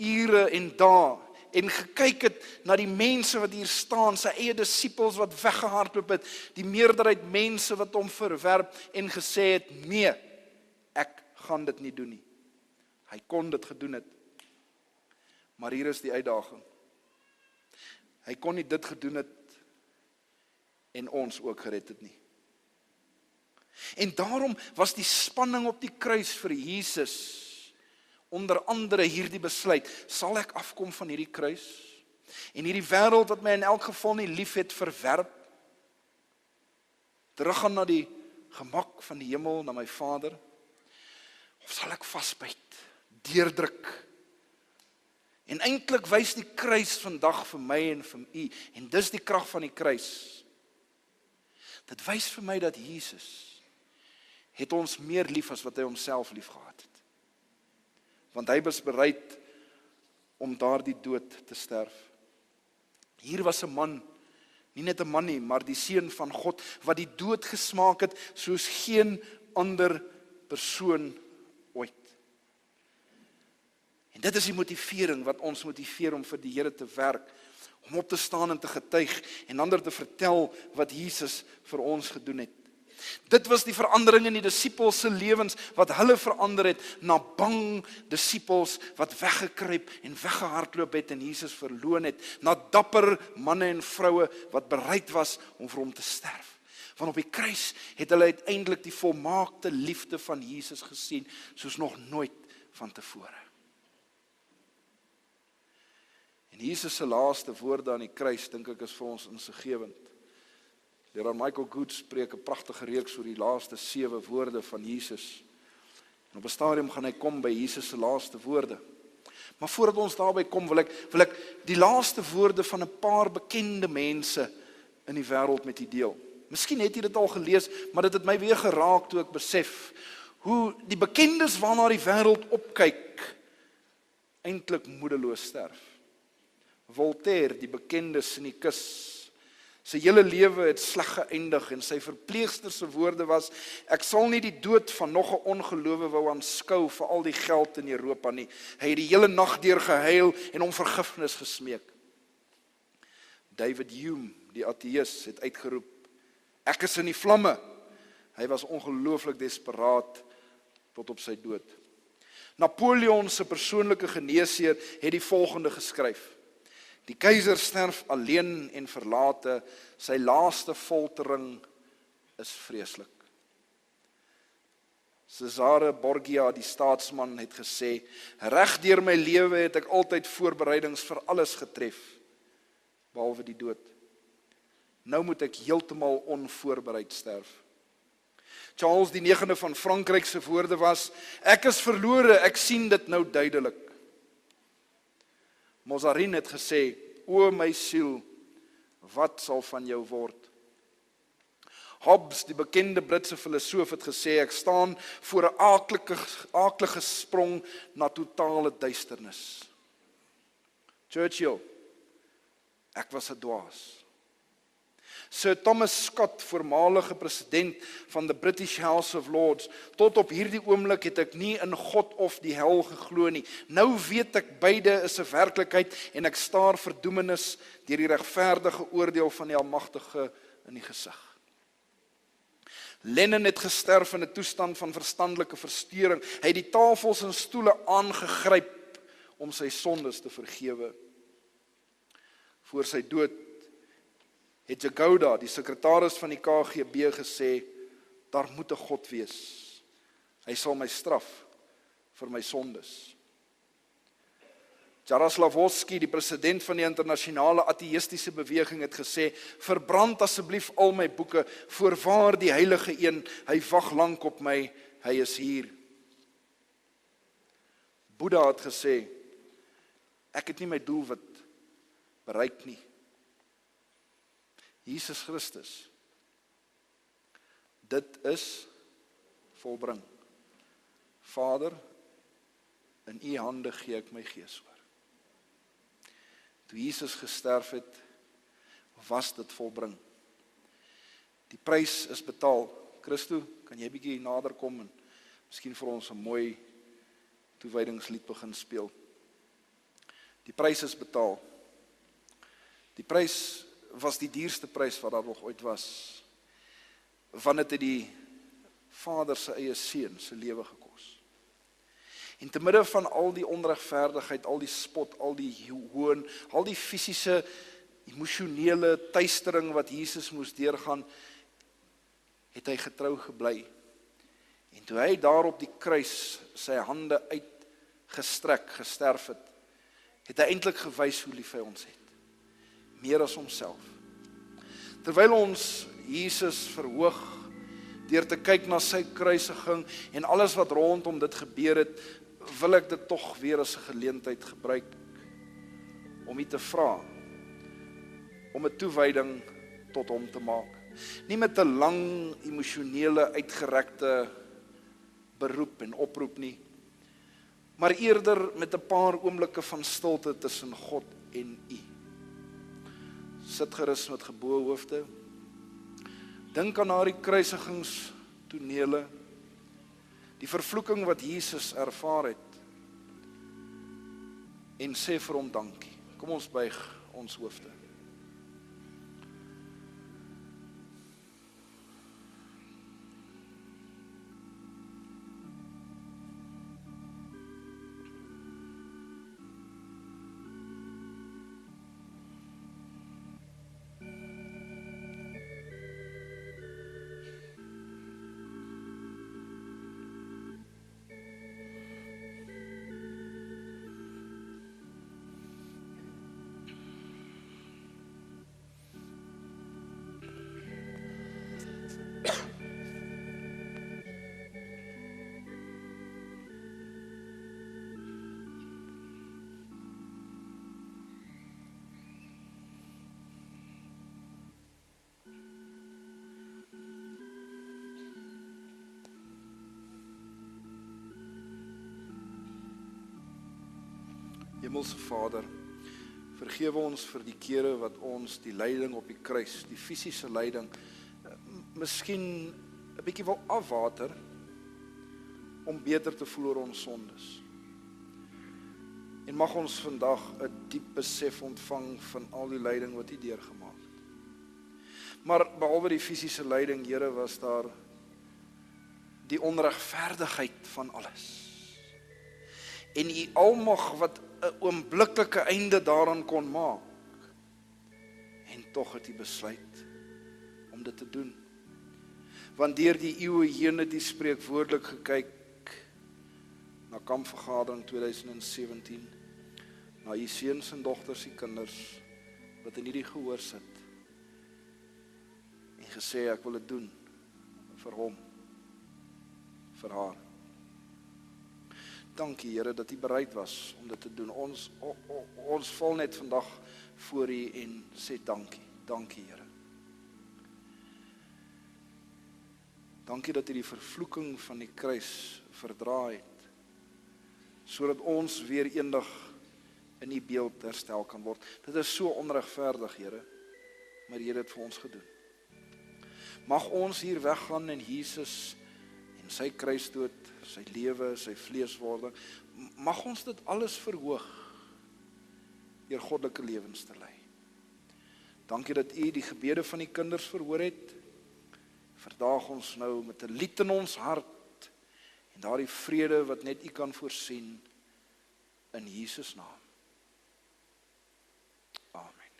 ure en dae en gekyk het na die mense wat hier staan, sy eie disippels wat weggehardloop het, die meerderheid mense wat hom verwerp en gesê het, nee, ek gaan dit nie doen nie. Hy kon dit gedoen het. Maar hier is die uitdaging. Hy kon nie dit gedoen het en ons ook gered het nie. En daarom was die spanning op die kruis vir Jesus, onder andere hierdie besluit, sal ek afkom van hierdie kruis, en hierdie wêreld wat my in elk geval nie lief het, verwerp, teruggaan na die gemak van die hemel, na my Vader, of sal ek vasbyt, deurdruk, en eintlik wys die kruis vandag vir my en vir u, en dis die krag van die kruis, dit wys vir my dat Jesus het ons meer lief as wat hy homself lief gehad het. Want hy was bereid om daardie dood te sterf. Hier was 'n man, nie net 'n man nie, maar die seun van God, wat die dood gesmaak het, soos geen ander persoon ooit. En dit is die motivering wat ons motiveer om vir die Here te werk, om op te staan en te getuig, en ander te vertel wat Jesus vir ons gedoen het. Dit was die verandering in die disippels se lewens wat hulle verander het na bang disippels wat weggekruip en weggehardloop het en Jesus verloon het, na dapper manne en vroue wat bereid was om vir hom te sterf. Want op die kruis het hulle uiteindelik die volmaakte liefde van Jesus gesien soos nog nooit van tevore. En Jesus se laaste woorde aan die kruis, dink ek, is vir ons insiggewend. Leraar Michael Good spreek 'n pragtige reeks oor die laaste 7 woorde van Jesus. En op 'n stadium gaan hy kom by Jesus se laaste woorde. Maar voordat ons daarby kom, wil ek die laaste woorde van 'n paar bekende mense in die wêreld met u deel. Miskien het jy dit al gelees, maar dit het my weer geraak toe ek besef hoe die bekendes waarna die wêreld opkyk eintlik moedeloos sterf. Voltaire, die bekende sinikus, sy hele lewe het sleg geëindig en sy verpleegster se woorde was, ek sal nie die dood van nog 'n ongelowe wou aanskou vir al die geld in Europa nie. Hy het die hele nag deur gehuil en om vergifnis gesmeek. David Hume, die ateïs, het uitgeroep, ek is in die vlamme. Hy was ongelooflik desperaat tot op sy dood. Napoleon se persoonlike geneesheer het die volgende geskryf: die keiser sterf alleen en verlate, sy laaste foltering is vreeslik. Cesare Borgia, die staatsman, het gesê, reg deur my lewe het ek altyd voorbereidings vir alles getref, behalwe die dood. Nou moet ek heeltemal onvoorbereid sterf. Charles die 9de van Frankryk se woorde was, ek is verlore, ek sien dit nou duidelik. Mazarin het gesê, o my siel, wat sal van jou word? Hobbes, die bekende Britse filosoof, het gesê, ek staan voor 'n aaklige sprong na totale duisternis. Churchill, ek was 'n dwaas. Sir Thomas Scott, voormalige president van the British House of Lords, tot op hierdie oomblik het ek nie in God of die hel geglo nie. Nou weet ek beide is 'n werklikheid en ek staar verdoemenis deur die regverdige oordeel van die Almagtige in die gesig. Lennon het gesterf in 'n toestand van verstandelike verstoring. Hy het die tafels en stoele aangegryp om sy sondes te vergewe. Voor sy dood het Jagoda, die sekretaris van die KGB, gesê, daar moet 'n God wees. Hy sal my straf vir my sondes. Jaroslavsky, die president van die internasionale ateïstiese beweging, het gesê, verbrand asseblief al my boeke, voorwaar die heilige een, hy wag lank op my, hy is hier. Boeddha het gesê, ek het nie my doelwit bereik nie. Jesus Christus, dit is volbring. Vader, in u hande gee ek my gees oor. Toe Jesus gesterf het, was dit volbring. Die prys is betaal. Christo, kan jy bietjie nader kom en miskien vir ons 'n mooi toewydingslied begin speel. Die prys is betaal. Die prys was die duurste prys wat daar nog ooit was. Want dit het die Vader se eie seun se lewe gekos. En te midde van al die onregverdigheid, al die spot, al die hoon, al die fisiese, emosionele teistering wat Jesus moes deurgaan, het hy getrou gebly. En toe hy daar op die kruis sy hande uitgestrek, gesterf het hy eintlik gewys hoe lief hy ons het. Meer as homself. Terwyl ons Jesus verhoog, deur te kyk na sy kruisiging en alles wat rondom dit gebeur het, wil ek dit tog weer as 'n geleentheid gebruik om u te vra om 'n toewyding tot hom te maak. Nie met 'n lang emosionele uitgerekte beroep en oproep nie, maar eerder met 'n paar oomblikke van stilte tussen God en u. Sit gerus met geboue hoofde. Dink aan daardie kruisigingstonele, die vervloeking wat Jesus ervaar het, en sê vir hom dankie. Kom ons buig ons hoofde. Hemelse Vader, vergewe ons vir die kere wat ons die lyding op die kruis, die fisiese lyding, miskien 'n bietjie wil afwater om beter te voel oor ons sondes. En mag ons vandag 'n diep besef ontvang van al die lyding wat U deurgemaak het. Maar behalwe die fisiese lyding, Here, was daar die onregverdigheid van alles. En U almag wat 'n oombliklike einde daaraan kon maak. En tog het U besluit om dit te doen. Want deur die eeue heen het U spreekwoordelik gekyk na kampvergadering 2017, na U seuns en dogters, U kinders wat in hierdie gehoor sit en gesê ek wil dit doen vir hom, vir haar. Dankie Here dat U bereid was om dit te doen. Ons val net vandag voor U en sê dankie. Dankie Here. Dankie dat U die vervloeking van die kruis verdra het, sodat ons weer eendag in U beeld herstel kan word. Dit is so onregverdig, Here, maar U het dit vir ons gedoen. Mag ons hier weggaan en Jesus en sy kruisdood, sy lewe, sy vleeswording, mag ons dit alles verhoog deur goddelike lewens te lei. Dankie dat U die gebede van die kinders verhoor het. Verdaag ons nou met 'n lied in ons hart en daardie vrede wat net U kan voorsien in Jesus naam. Amen.